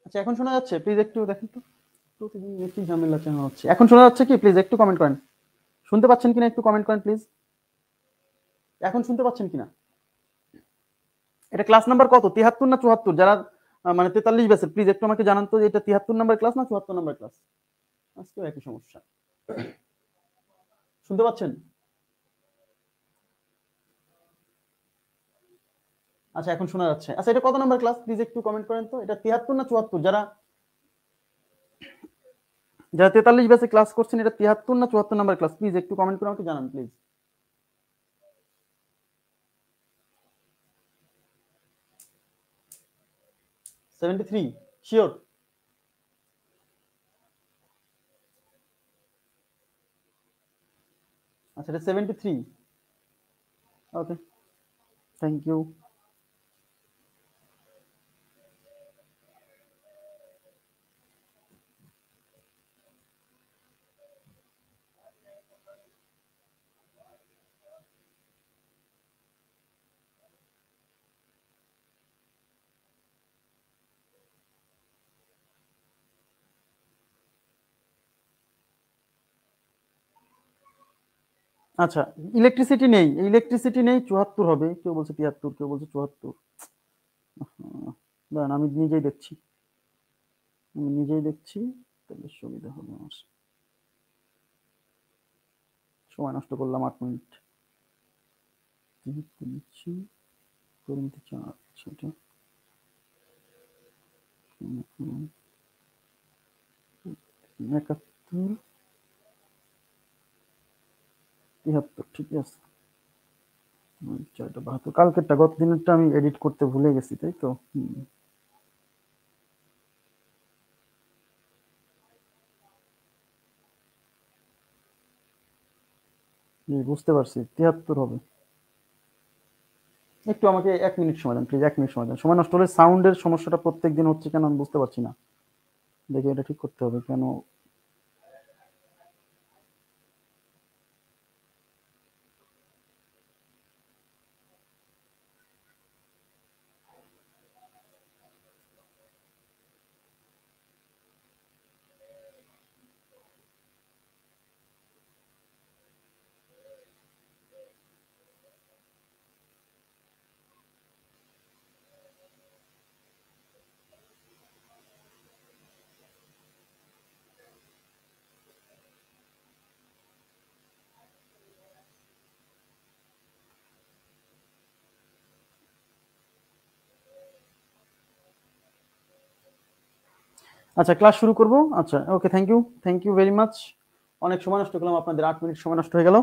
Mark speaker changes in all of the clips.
Speaker 1: আচ্ছা এখন শোনা যাচ্ছে? প্লিজ একটু দেখেন তো। প্রতিদিন কি ঝামেলা কেন হচ্ছে? এখন শোনা যাচ্ছে কি? প্লিজ একটু কমেন্ট করেন। শুনতে পাচ্ছেন কিনা একটু কমেন্ট করেন প্লিজ। এখন শুনতে পাচ্ছেন কিনা? এটা ক্লাস নাম্বার কত? 73 না 74? যারা মানে 43 ব্যাচের প্লিজ একটু আমাকে জানান তো যে এটা 73 নাম্বার ক্লাস না 74 নাম্বার ক্লাস? আজকেও একই সমস্যা। শুনতে পাচ্ছেন? আচ্ছা এখন শোনা যাচ্ছে। আচ্ছা এটা কত নাম্বার ক্লাস? প্লিজ একটু কমেন্ট করেন তো। এটা 73 না 74? যারা 43 ব্যাচে ক্লাস করছেন এটা 73 না 74 নাম্বার ক্লাস? প্লিজ একটু কমেন্ট করে আমাকে জানান প্লিজ। 73 শিওর? আচ্ছা এটা 73। ওকে, থ্যাংক ইউ। আচ্ছা ইলেকট্রিসিটি নেই, ইলেকট্রিসিটি নেই, 74 হবে। কেউ বলছে 73, কেউ বলছে 74। দাঁড়ান আমি নিজেই দেখছি, আমি নিজেই দেখছি, তাহলে সুবিধা হবে আমার। সময় নষ্ট করলাম 8 মিনিট। দিচ্ছি করে নিতে চাই সেটা। 71 73 ঠিক আছে। 4টা 72 কালকেরটা, গত দিনেরটা আমি এডিট করতে ভুলে গেছি তাই তো। বুঝতে পারছি 73 হবে। একটু আমাকে 1 মিনিট সময় দেন প্লিজ, 1 মিনিট সময় দেন। সময় নষ্ট হলে সাউন্ডের সমস্যাটা প্রত্যেকদিন হচ্ছে কেন আমি বুঝতে পারছি না। দেখি এটা ঠিক করতে হবে কেন। আচ্ছা ক্লাস শুরু করব। আচ্ছা ওকে, থ্যাংক ইউ ভেরি মাচ। অনেক সময় নষ্ট করলাম আপনাদের, 8 মিনিট সময় নষ্ট হয়ে গেল।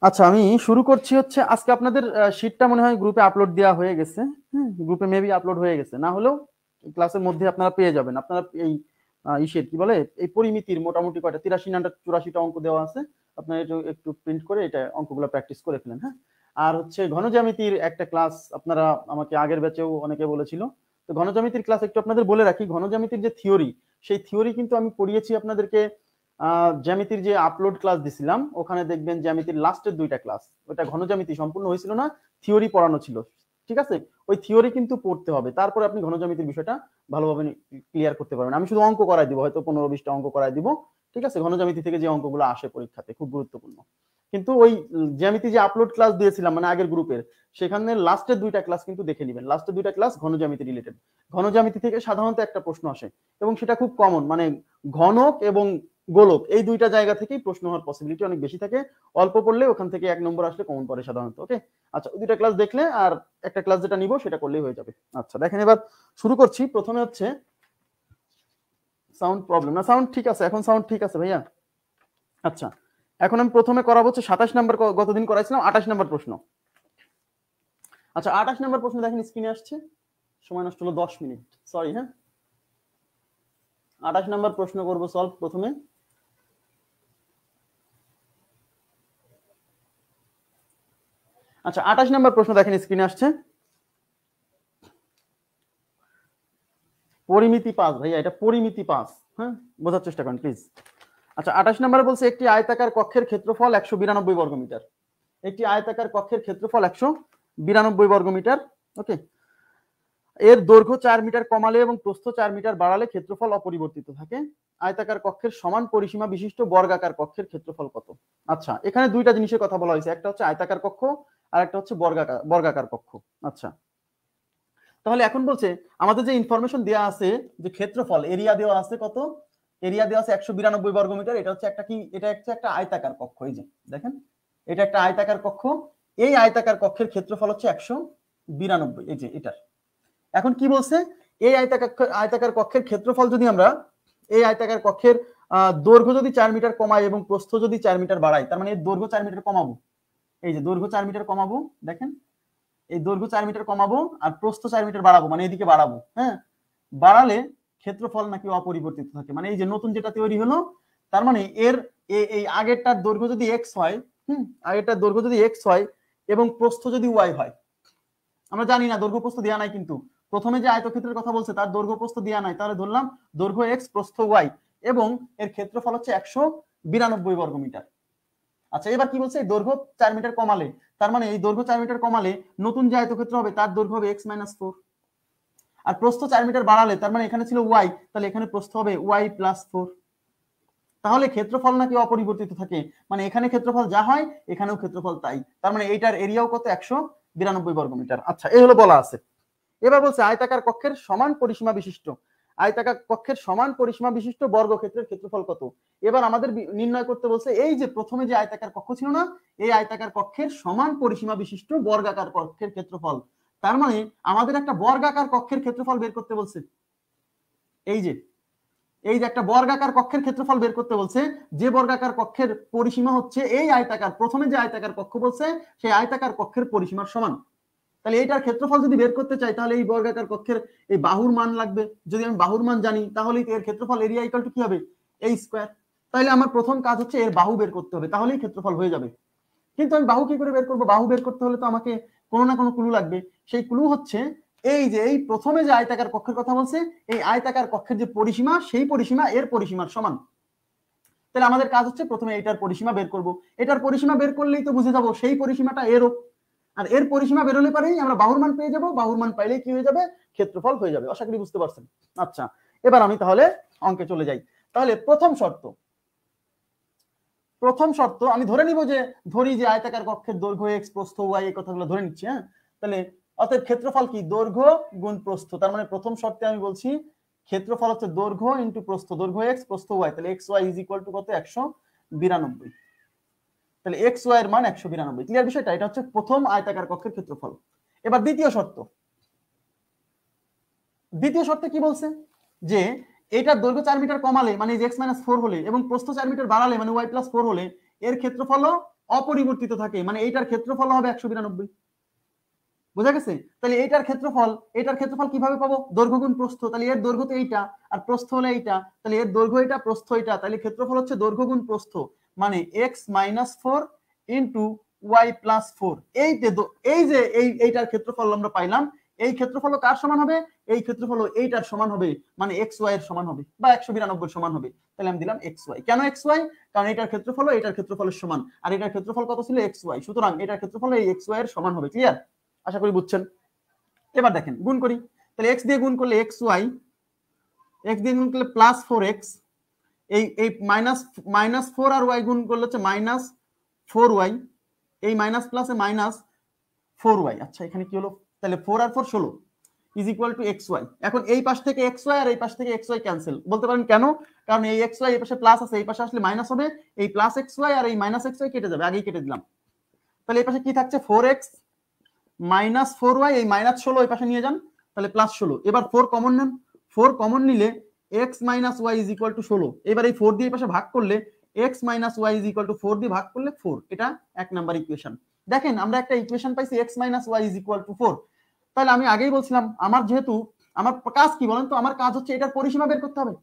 Speaker 1: আচ্ছা আমি শুরু করছি হচ্ছে আজকে আপনাদের শীটটা মনে হয় গ্রুপে আপলোড দেওয়া হয়ে গেছে। হ্যাঁ গ্রুপে মেবি আপলোড হয়ে গেছে, না হলেও ক্লাসের মধ্যে আপনারা পেয়ে যাবেন। আপনারা এই ইসের কি বলে এই পরিমিতির মোটামুটি কয়টা 83 না 84টা অঙ্ক দেওয়া আছে। আপনারা একটু প্রিন্ট করে এটা অঙ্কগুলো প্র্যাকটিস করে ফেলেন। হ্যাঁ আর হচ্ছে ঘনজ্যামিতির একটা ক্লাস আপনারা আমাকে আগের ব্যাচেও অনেকে বলেছিল। তো ঘনজ্যামিতির ক্লাস একটু আপনাদের বলে রাখি, ঘনজ্যামিতির যে থিওরি সেই থিওরি কিন্তু আমি পড়িয়েছি আপনাদেরকে জ্যামিতির যে আপলোড ক্লাস দিছিলাম ওখানে দেখবেন জ্যামিতির লাস্টের 2টা ক্লাস, ওটা ঘনজ্যামিতি সম্পূর্ণ হয়েছিল না, থিওরি পড়ানো ছিল। ঠিক আছে, ওই থিওরি কিন্তু পড়তে হবে, তারপরে আপনি ঘনজ্যামিতির বিষয়টা ভালোভাবে ক্লিয়ার করতে পারবেন। আমি শুধু অঙ্ক করাই দিব, হয়তো 15-20টা অঙ্ক করাই দিব। ঠিক আছে, ঘনজ্যামিতি থেকে যে অঙ্কগুলো আসে পরীক্ষাতে খুব গুরুত্বপূর্ণ। কিন্তু ওই জ্যামিতি যে আপলোড ক্লাস দিয়েছিলাম মানে আগের গ্রুপের, সেখানে লাস্টের 2টা ক্লাস কিন্তু দেখে নেবেন। লাস্টের 2টা ক্লাস ঘনজ্যামিতি রিলেটেড। ঘনজ্যামিতি থেকে সাধারণত একটা প্রশ্ন আসে এবং সেটা খুব কমন, মানে ঘনক এবং গোলক এই 2টা জায়গা থেকেই প্রশ্ন হওয়ার পসিবিলিটি অনেক বেশি থাকে। অল্প পড়লে ওখান থেকে 1 নম্বর আসলে কমন পড়ে সাধারণত। ওকে আচ্ছা, ওই 2টা ক্লাস দেখলে আর একটা ক্লাস যেটা নিব সেটা করলেই হয়ে যাবে। আচ্ছা দেখেন এবার শুরু করছি। প্রথমে হচ্ছে সাউন্ড প্রবলেম না, সাউন্ড ঠিক আছে, এখন সাউন্ড ঠিক আছে ভাইয়া। আচ্ছা এখন আমি প্রথমে করাবো হচ্ছে 27 নম্বর, গতদিন করাইছিলাম 28 নম্বর প্রশ্ন। আচ্ছা 28 নম্বর প্রশ্ন দেখেন স্ক্রিনে আসছে। সময় নষ্ট হলো 10 মিনিট, সরি। হ্যাঁ 28 নম্বর প্রশ্ন করব সলভ প্রথমে। আচ্ছা 28 নম্বর প্রশ্ন দেখেন স্ক্রিনে আসছে। পরিমিতি 5 ভাইয়া, এটা পরিমিতি 5। হ্যাঁ বোঝার চেষ্টা করেন প্লিজ। আচ্ছা 28 নম্বরে বলছে একটি আয়তাকার কক্ষের ক্ষেত্রফল 192 বর্গমিটার। একটি আয়তাকার কক্ষের ক্ষেত্রফল 192 বর্গমিটার। ওকে এর দৈর্ঘ্য 4 মিটার কমালে এবং প্রস্থ 4 মিটার বাড়ালে ক্ষেত্রফল অপরিবর্তিত থাকে। আয়তাকার কক্ষের সমান পরিসীমা বিশিষ্ট বর্গাকার কক্ষের ক্ষেত্রফল কত? আচ্ছা, এখানে দুইটা জিনিসের কথা বলা হয়েছে, একটা হচ্ছে আয়তাকার কক্ষ আর একটা হচ্ছে বর্গাকার কক্ষ। আচ্ছা, তাহলে এখন বলছে আমাদের যে ইনফরমেশন দেওয়া আছে যে ক্ষেত্রফল এরিয়া দেওয়া আছে কত, এরিয়া দেওয়া আছে 192 বর্গ মিটার। এটা হচ্ছে একটা কি, এটা হচ্ছে একটা আয়তাকার কক্ষ। এই যে দেখেন, এটা একটা আয়তাকার কক্ষ। এই আয়তাকার কক্ষের ক্ষেত্রফল হচ্ছে 192, এই যে এটার। এখন কি বলছে, এই আয়তাকার কক্ষের ক্ষেত্রফল যদি আমরা এই আয়তাকার কক্ষের দৈর্ঘ্য যদি 4 মিটার কমাই এবং প্রস্থ যদি 4 মিটার বাড়াই, তার মানে এর দৈর্ঘ্য 4 মিটার কমাবো। এই যে দৈর্ঘ্য 4 মিটার কমাবো, দেখেন এই দৈর্ঘ্য 4 মিটার কমাবো আর প্রস্থ 4 মিটার বাড়াবো, মানে এদিকে বাড়াবো। হ্যাঁ, বাড়ালে ক্ষেত্রফল নাকি অপরিবর্তিত থাকে। মানে এই যে নতুন যেটা তৈরি হলো, তার মানে এর এই আগেরটার দৈর্ঘ্য যদি এক্স হয়, আগেরটার দৈর্ঘ্য যদি এক্স হয় এবং প্রস্থ যদি ওয়াই হয়, আমরা জানি না দৈর্ঘ্য প্রস্থ দেওয়া নাই, কিন্তু প্রথমে যে আয়তক্ষেত্রের কথা বলছে তার দৈর্ঘ্য প্রস্থ দেওয়া নাই, তাহলে ধরলাম দৈর্ঘ্য এক্স প্রস্থ ওয়াই এবং এর ক্ষেত্রফল হচ্ছে 192 বর্গ মিটার। আচ্ছা, এবার কি বলছে, এই দৈর্ঘ্য 4 মিটার কমালে, তার মানে এই দৈর্ঘ্য 4 মিটার কমালে নতুন যে আয়তক্ষেত্র হবে তার দৈর্ঘ্য হবে x - 4, আর প্রস্থ 4 মিটার বাড়ালে, তার মানে এখানে ছিল y, তাহলে এখানে প্রস্থ হবে y + 4। তাহলে ক্ষেত্রফল নাকি অপরিবর্তিত থাকে, মানে এখানে ক্ষেত্রফল যা হয় এখানেও ক্ষেত্রফল তাই, তার মানে এইটার এরিয়াও কত, 192 বর্গ মিটার। আচ্ছা, এই হলো বলা আছে। এবার বলছে আয়তাকার কক্ষের সমান পরিসীমা বিশিষ্ট, আয়তাকার কক্ষের সমান পরিসীমা বিশিষ্ট বর্গক্ষেত্রের ক্ষেত্রফল কত? এবার আমাদের নির্ণয় করতে বলছে এই যে প্রথমে যে আয়তাকার কক্ষ ছিল না, এই আয়তাকার কক্ষের সমান পরিসীমা বিশিষ্ট বর্গাকার কক্ষের ক্ষেত্রফল। তার মানে আমাদের একটা বর্গাকার কক্ষের ক্ষেত্রফল বের করতে বলছে। এই যে একটা বর্গাকার কক্ষের ক্ষেত্রফল বের করতে বলছে, যে বর্গাকার কক্ষের পরিসীমা হচ্ছে এই আয়তাকার, প্রথমে যে আয়তাকার কক্ষ বলছে সেই আয়তাকার কক্ষের পরিসীমার সমান। তাহলে এইটার ক্ষেত্রফল যদি বের করতে চাই, তাহলে এই বর্গাকার কক্ষের এই বাহুর মান লাগবে। যদি আমি বাহুর মান জানি, তাহলেই এর ক্ষেত্রফল এরিয়া ইকুয়াল টু কি হবে, a স্কয়ার। তাহলে আমার প্রথম কাজ হচ্ছে এর বাহু বের করতে হবে, তাহলেই ক্ষেত্রফল হয়ে যাবে। কিন্তু আমি বাহু কি করে বের করব? বাহু বের করতে হলে তো আমাকে কোনো না কোনো ক্লু লাগবে। সেই ক্লু হচ্ছে এই যে এই প্রথমে যে আয়তাকার কক্ষের কথা বলছে, এই আয়তাকার কক্ষের যে পরিসীমা, সেই পরিসীমা এর পরিসীমার সমান। তাহলে আমাদের কাজ হচ্ছে প্রথমে এটার পরিসীমা বের করব। এটার পরিসীমা বের করলেই তো বুঝে যাবো সেই পরিসীমাটা এরও, আর এর পরিসীমা বেরোলে পারেই আমরা বাহুর মান পেয়ে যাব। বাহুর মান পাইলেই কি হয়ে যাবে, ক্ষেত্রফল হয়ে যাবে। আশা করি বুঝতে পারছেন। আচ্ছা, এবার আমি তাহলে অঙ্কে চলে যাই। তাহলে প্রথম শর্ত আমি ধরে নিব যে, ধরি যে আয়তাকার কক্ষের দৈর্ঘ্য এক্স প্রস্থ ওয়াই, এই কথাগুলো ধরে নিচ্ছি। হ্যাঁ, তাহলে অতএব ক্ষেত্রফল কি, দৈর্ঘ্য গুণ প্রস্থ। তার মানে প্রথম শর্তে আমি বলছি ক্ষেত্রফল হচ্ছে দৈর্ঘ্য ইনটু প্রস্থ, দৈর্ঘ্য এক্স প্রস্থ ওয়াই। তাহলে X Y is equal to কত, 192। তাহলে এক্স ওয়াই এর মান 192। ক্লিয়ার বিষয়টা? এটা হচ্ছে প্রথম আয়তাকার কক্ষের ক্ষেত্রফল। এবার দ্বিতীয় শর্তে কি বলছে, যে এটার দৈর্ঘ্য 4 মিটার কমালে, মানে x - 4 হলে, এবং প্রস্থ 4 মিটার বাড়ালে, মানে y + 4 হলে, এর ক্ষেত্রফল অপরিবর্তিত থাকে, মানে এইটার ক্ষেত্রফল হবে 192। বোঝা গেছে? তাহলে এইটার ক্ষেত্রফল কিভাবে পাবো, দৈর্ঘ্য গুণ প্রস্থ। তাহলে এর দৈর্ঘ্য তো এইটা আর প্রস্থ হলো এইটা, তাহলে এর দৈর্ঘ্য এটা প্রস্থ এটা, তাহলে ক্ষেত্রফল হচ্ছে দৈর্ঘ্য গুণ প্রস্থ, মানে x - 4 ইনটু y + 4। এই যে এইটার ক্ষেত্রফল আমরা পাইলাম, এই ক্ষেত্রফল কার সমান হবে, এই ক্ষেত্রফল এইটার সমান হবে, মানে xy এর সমান হবে বা 192 সমান হবে। তাহলে আমি দিলাম xy। কেন xy? কারণ এটার ক্ষেত্রফল এটার ক্ষেত্রফলের সমান, আর এটার ক্ষেত্রফল কত ছিল, xy। সুতরাং এটার ক্ষেত্রফল এই xy এর সমান হবে। ক্লিয়ার? আশা করি বুঝছেন। এবার দেখেন গুণ করি। তাহলে x দিয়ে গুণ করলে xy, x দিয়ে গুণ করলে +4x, এই -4 আর y গুণ করলে হচ্ছে -4y, এই মাইনাস প্লাসে -4y। আচ্ছা, এখানে কি হলো, তাহলে 4 আর 4 16 ইজ ইকুয়াল টু xy। এখন এই পাশ থেকে xy আর এই পাশ থেকে xy ক্যান্সেল। বলতে পারেন কেন? কারণ এই xy এই পাশে প্লাস আছে, এই পাশে আসলে মাইনাস হবে, এই প্লাস xy আর এই মাইনাস xy কেটে যাবে, আগেই কেটে দিলাম। তাহলে এই পাশে কি থাকছে, 4x -4y, এই -16 এই পাশে নিয়ে যান, তাহলে +16। এবার 4 কমন নেন, 4 কমন নিলে x - y is equal two 16। এবার এই 4 দিয়ে এই পাশে ভাগ করলে x - y is equal to 4 দিয়ে ভাগ করলে 4। এটা এক নাম্বার ইকুয়েশন। দেখেন আমরা একটা ইকুয়েশন পাইছি x - y is equal to 4। তাহলে আমি আগেই বলছিলাম আমার কাজ কি বলেন তো, আমার কাজ হচ্ছে এটার পরিসীমা বের করতে হবে।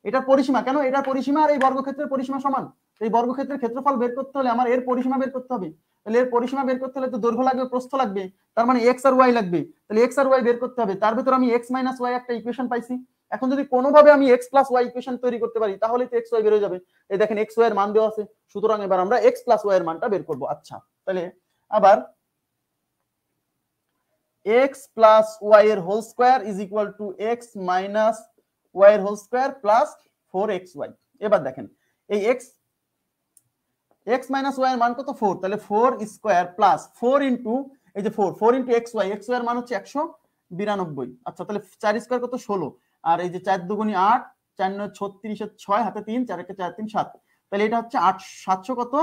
Speaker 1: এটার পরিসীমা কেন, এটার পরিসীমা আর এই বর্গক্ষেত্রের পরিসীমা সমান। এই বর্গক্ষেত্রের ক্ষেত্রফল বের করতে হলে আমার এর পরিসীমা বের করতে হবে। তাহলে এর পরিসীমা বের করতে হলে তো দৈর্ঘ্য লাগবে, প্রস্থ লাগবে, তার মানে x আর y লাগবে। তাহলে x আর y বের করতে হবে, তার ভিতর আমি x - y একটা ইকুয়েশন পাইছি। এখন যদি কোনোভাবে আমি x + y ইকুয়েশন তৈরি করতে পারি, তাহলে তো xy বের হয়ে যাবে। এই দেখেন xy এর মান দেওয়া আছে, সুতরাং এবার আমরা x + y এর মানটা বের করব। আচ্ছা, তাহলে আবার এক্স প্লাস ওয়াই এর whole square is equal to X minus Y এর হোল স্কোয়ার প্লাস 4xy। এবার দেখেন এই এক্স মাইনাস ওয়াই এর মান কত 4, তাহলে 4 স্কোয়ার প্লাস 4 ইন্টু এই যে 4 ইন্টু এক্স ওয়াই এর মান হচ্ছে 192। আচ্ছা তাহলে 4 স্কোয়ার কত 16, আর এই যে 4 দুগুণী 8, 4 9 36 এর 6 হাতে 3, 4 1 4 3 7, তাহলে এটা হচ্ছে 700 কত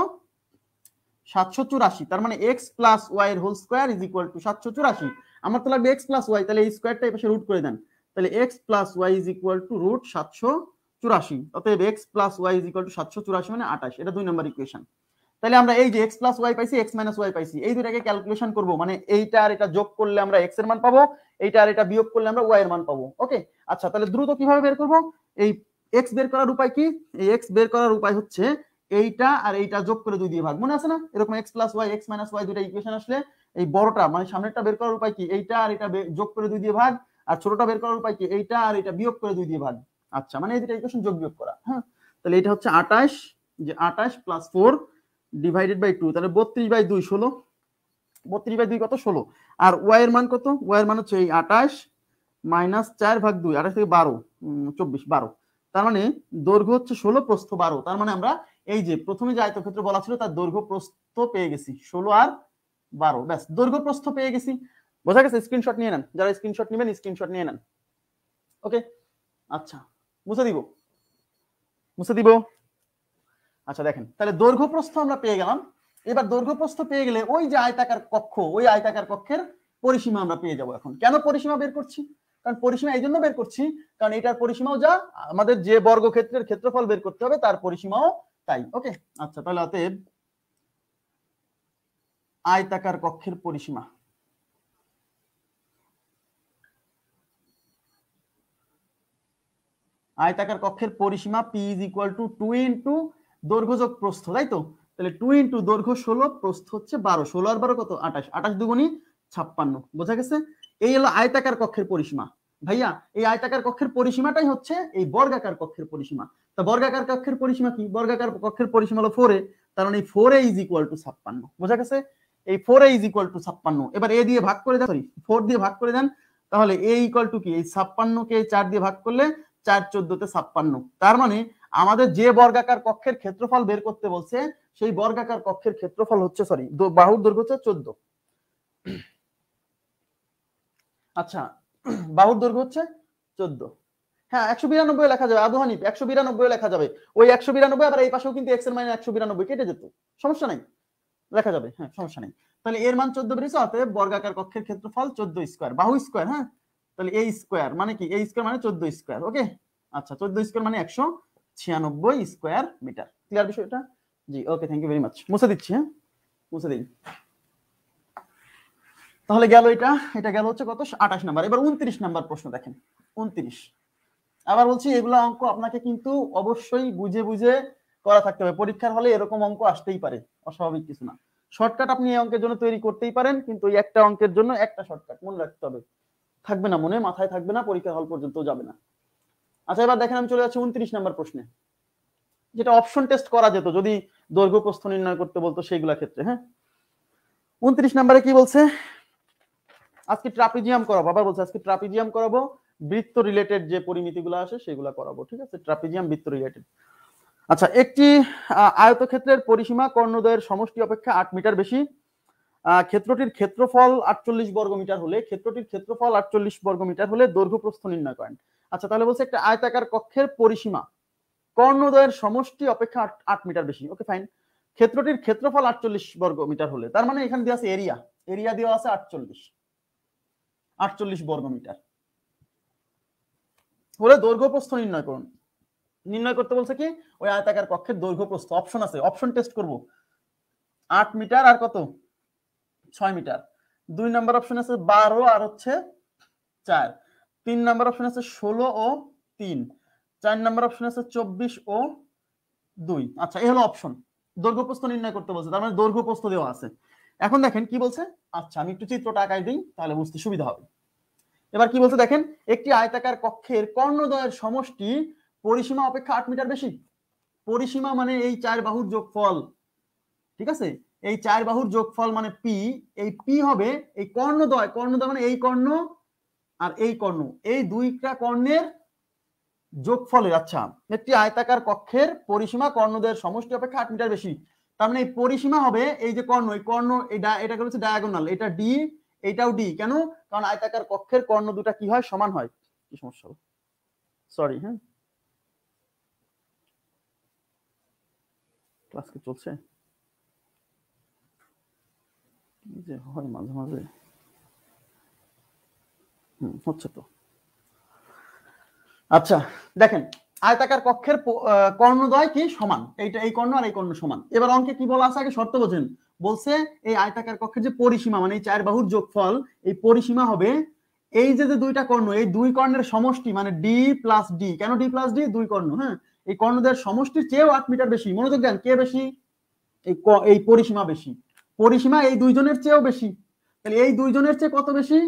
Speaker 1: 784। তার মানে এক্স প্লাস ওয়াই এর whole square is equal to 784। আমার তো লাগবে এক্স প্লাস ওয়াই, তাহলে এই স্কোয়ারটা এই পাশে রুট করে দেন, তাহলে X plus Y is equal to root 784। অতএব X plus Y is equal to 784 মানে 28। এটা 2 নম্বর ইকুয়েশন। তাহলে আমরা এই যে এক্স প্লাস ওয়াই পাইছি, এক্স মাইনাস ওয়াই পাইছি, এই দুটাকে ক্যালকুলেশন করব, মানে এইটা আর এটা যোগ করলে আমরা এক্স এর মান পাবো, এইটা আর এটা বিয়োগ করলে আমরা ওয়াই এর মান পাবো। ওকে, আচ্ছা তাহলে দ্রুত কিভাবে বের করব? এই এক্স বের করার উপায় কি? এই এক্স বের করার উপায় হচ্ছে এইটা আর এইটা যোগ করে 2 দিয়ে ভাগ। মনে আছে না এরকম X plus Y X minus Y দুটো ইকুয়েশন আসলে এই বড়টা মানে সামনেরটা বের করার উপায় কি? এইটা আর এটা যোগ করে 2 দিয়ে ভাগ, আর ছোটটা বের করার উপায় কি? এইটা আর এটা বিয়োগ করে 2 দিয়ে ভাগ। আচ্ছা মানে এই দুটো ইকুয়েশন যোগ বিয়োগ করা। হ্যাঁ, তাহলে এটা হচ্ছে 28, যে 28 প্লাস 4 ডিভাইডেড বাই 2, তাহলে 32 বাই 2 16, 32 বাই 2 কত 16, আর ওয়াই এর মান কত? ওয়াই এর মান হচ্ছে এই 28 মাইনাস 4 ভাগ 2, 28 থেকে 12 24 12, তার মানে দৈর্ঘ্য হচ্ছে 16, প্রস্থ 12। তার মানে আমরা এই যে প্রথমে যে আয়তক্ষেত্র বলা ছিল তার দৈর্ঘ্য প্রস্থ পেয়ে গেছি 16 আর 12, ব্যাস দৈর্ঘ্য প্রস্থ পেয়ে গেছি। বোঝা গেছে? স্ক্রিনশট নিয়ে নেন, যারা স্ক্রিনশট নেবেন স্ক্রিনশট নিয়ে নেন। ওকে, আচ্ছা মুছে দিব। আচ্ছা দেখেন, তাহলে দৈর্ঘ্য প্রস্থ আমরা পেয়ে গেলাম। এবার দৈর্ঘ্য প্রস্থ পেয়ে গেলে ওই যে আয়তাকার কক্ষ, ওই আয়তাকার কক্ষের পরিসীমা আমরা পেয়ে যাব। এখন কেন পরিসীমা বের করছি? কারণ পরিসীমা এই জন্য বের করছি কারণ এটার পরিসীমাও যা আমাদের যে বর্গক্ষেত্রের ক্ষেত্রফল বের করতে হবে তার পরিসীমাও তাই। ওকে, আচ্ছা তাহলে অতএব আয়তাকার কক্ষের পরিসীমা, আয়তাকার কক্ষের পরিসীমা P is equal to 2 into দৈর্ঘ্য যোগ প্রস্থ, তাই তো? তাহলে 2 ইন্টু দৈর্ঘ্য 16, প্রস্থ হচ্ছে 12, 16 আর 12 কত 28, 28 দুগুণী 56। বোঝা গেছে? এই হলো আয়তাকার কক্ষের পরিসীমা। ভাইয়া এই আয়তাকার কক্ষের পরিসীমাটাই হচ্ছে এই বর্গাকার কক্ষের পরিসীমা। তা বর্গাকার কক্ষের পরিসীমা কি? বর্গাকার কক্ষের পরিসীমা হলো 4a, তার মানে 4a is equal to 56। বোঝা গেছে? এই 4a is equal to 56। এবার a দিয়ে ভাগ করে দেন, সরি 4 দিয়ে ভাগ করে দেন, তাহলে a equal to কি? এই 56 কে 4 দিয়ে ভাগ করলে 4 14 56। তার মানে আমাদের যে বর্গাকার কক্ষের ক্ষেত্রফল বের করতে বলছে সেই বর্গাকার কক্ষের ক্ষেত্রফল হচ্ছে, সরি বাহুর দৈর্ঘ্য হচ্ছে 14। আচ্ছা বাহুর দৈর্ঘ্য হচ্ছে 14। হ্যাঁ 192 লেখা যাবে, আবু হানিফ 192 লেখা যাবে। ওই 192 আবার এই পাশেও কিন্তু x এর মান 192 কেটে যেত, সমস্যা নাই, লেখা যাবে। হ্যাঁ সমস্যা নাই। তাহলে এর মান 14 বেরিয়েছে, অতএব বর্গাকার কক্ষের ক্ষেত্রফল 14 স্কয়ার, বাহু স্কয়ার। হ্যাঁ তাহলে a স্কয়ার মানে কি? a স্কয়ার মানে 14 স্কয়ার। ওকে, আচ্ছা 14 স্কয়ার মানে 196 স্কয়ার মিটার। ক্লিয়ার বিষয়টা? জি okay, thank you very much. মুছে দিচ্ছি, হ্যাঁ মুছে দিন। তাহলে গেল এটা গেল হচ্ছে কত 28 নাম্বার। এবার 29 নাম্বার প্রশ্ন দেখেন। 29 আবার বলছি এগুলো অঙ্ক আপনাকে কিন্তু অবশ্যই বুঝে বুঝে করা থাকতে হবে। পরীক্ষার হলে এরকম অঙ্ক আসতেই পারে, অস্বাভাবিক কিছু না। শর্টকাট আপনি এই অঙ্কের জন্য তৈরি করতেই পারেন, কিন্তু এই একটা অঙ্কের জন্য একটা শর্টকাট মনে রাখতে হবে, থাকবে না মনে, মাথায় থাকবে না, পরীক্ষার হল পর্যন্ত যাবে না। আচ্ছা এবার দেখেন আমি চলে যাচ্ছি 29 নাম্বার প্রশ্নে, যেটা অপশন টেস্ট করা যেত যদি দৈর্ঘ্য প্রস্থ নির্ণয় করতে বলতো সেইগুলা ক্ষেত্রে। হ্যাঁ 29 নাম্বারে কি বলছে? আজকে ট্রাপিজিয়াম করাবো, আবার বলছে আজকে ট্রাপিজিয়াম করাবো, বৃত্ত রিলেটেড যে পরিমিতিগুলো আসে সেগুলো করাবো। ঠিক আছে, ট্রাপিজিয়াম বৃত্ত রিলেটেড। আচ্ছা একটি আয়তক্ষেত্রের পরিসীমা কর্ণদ্বয়ের সমষ্টি অপেক্ষা 8 মিটার বেশি, ক্ষেত্রটির ক্ষেত্রফল 48 বর্গ মিটার হলে, ক্ষেত্রটির ক্ষেত্রফল 48 বর্গ মিটার হলে দৈর্ঘ্য প্রস্থ নির্ণয় করেন। আচ্ছা তাহলে বলছে একটা আয়তাকার কক্ষের পরিসীমা কর্ণদ্বয়ের সমষ্টি অপেক্ষা 8 মিটার বেশি। Okay fine. ক্ষেত্রটির ক্ষেত্রফল 48 বর্গ মিটার হলে, তার মানে এখানে দেওয়া আছে এরিয়া দেওয়া আছে 48 বর্গ মিটার হলে দৈর্ঘ্য প্রস্থ নির্ণয় করুন। নির্ণয় করতে বলছে কি? ওই আয়তাকার কক্ষের দৈর্ঘ্য প্রস্থ। অপশন আছে, অপশন টেস্ট করব। 8 মিটার আর কত 6 মিটার। 2 নাম্বার অপশন আছে 12 আর হচ্ছে 4। 3 নাম্বার অপশন আছে 16 ও 3। 4 নাম্বার অপশন আছে 24 ও 2। আচ্ছা এই হলো অপশন। দৈর্ঘ্য প্রস্থ নির্ণয় করতে বলছে, তার মানে দৈর্ঘ্য প্রস্থ দেওয়া আছে। এখন দেখেন কি বলছে। আচ্ছা আমি একটু চিত্রটা আঁকাই দিই তাহলে বুঝতে সুবিধা হবে। এবার কি বলছে দেখেন, একটি আয়তাকার কক্ষের কর্ণদ্বয়ের সমষ্টি পরিসীমা অপেক্ষা 8 মিটার বেশি। পরিসীমা মানে এই 4 বাহুর যোগফল, ঠিক আছে, এই চার বাহুর যোগফল মানে পি, এই পি হবে এই কর্ণদ্বয়, কর্ণদ্বয় মানে এই কর্ণ আর এই কর্ণ, এই দুইটা কর্ণের যোগফলের। আচ্ছা, একটি আয়তাকার কক্ষের পরিসীমা কর্ণদ্বয়ের সমষ্টি অপেক্ষা 8 মিটার বেশি, তার মানে এই পরিসীমা হবে এই যে কর্ণ, এই কর্ণ এটা হচ্ছে ডায়াগোনাল, এটা ডি, এটাও ডি। কেন? কারণ আয়তাকার কক্ষের কর্ণ দুটা কি হয়, সমান হয়। কি সমস্যা? সরি, হ্যাঁ ক্লাস কি চলছে? কি যে হয় মাঝে মাঝে, হচ্ছে তো। আচ্ছা দেখেন, আয়তাকার কক্ষের কর্ণদ্বয় কি সমান, এইটা এই কর্ণ আর এই কর্ণ সমান। এবার অঙ্কে কি বলা আছে আগে শর্ত বোঝেন। বলছে এই আয়তাকার কক্ষের যে পরিসীমা মানে এই চার বাহুর যোগফল, এই পরিসীমা হবে এই যে দুইটা কর্ণ, এই দুই কর্ণের সমষ্টি মানে ডি প্লাস ডি। কেন ডি প্লাস ডি? দুই কর্ণ, হ্যাঁ, এই কর্ণদের সমষ্টির চেয়েও 8 মিটার বেশি। মনোযোগ দেন, কে বেশি? এই পরিসীমা বেশি, পরিসীমা এই দুইজনের চেয়েও বেশি। তাহলে এই দুইজনের চেয়ে কত বেশি?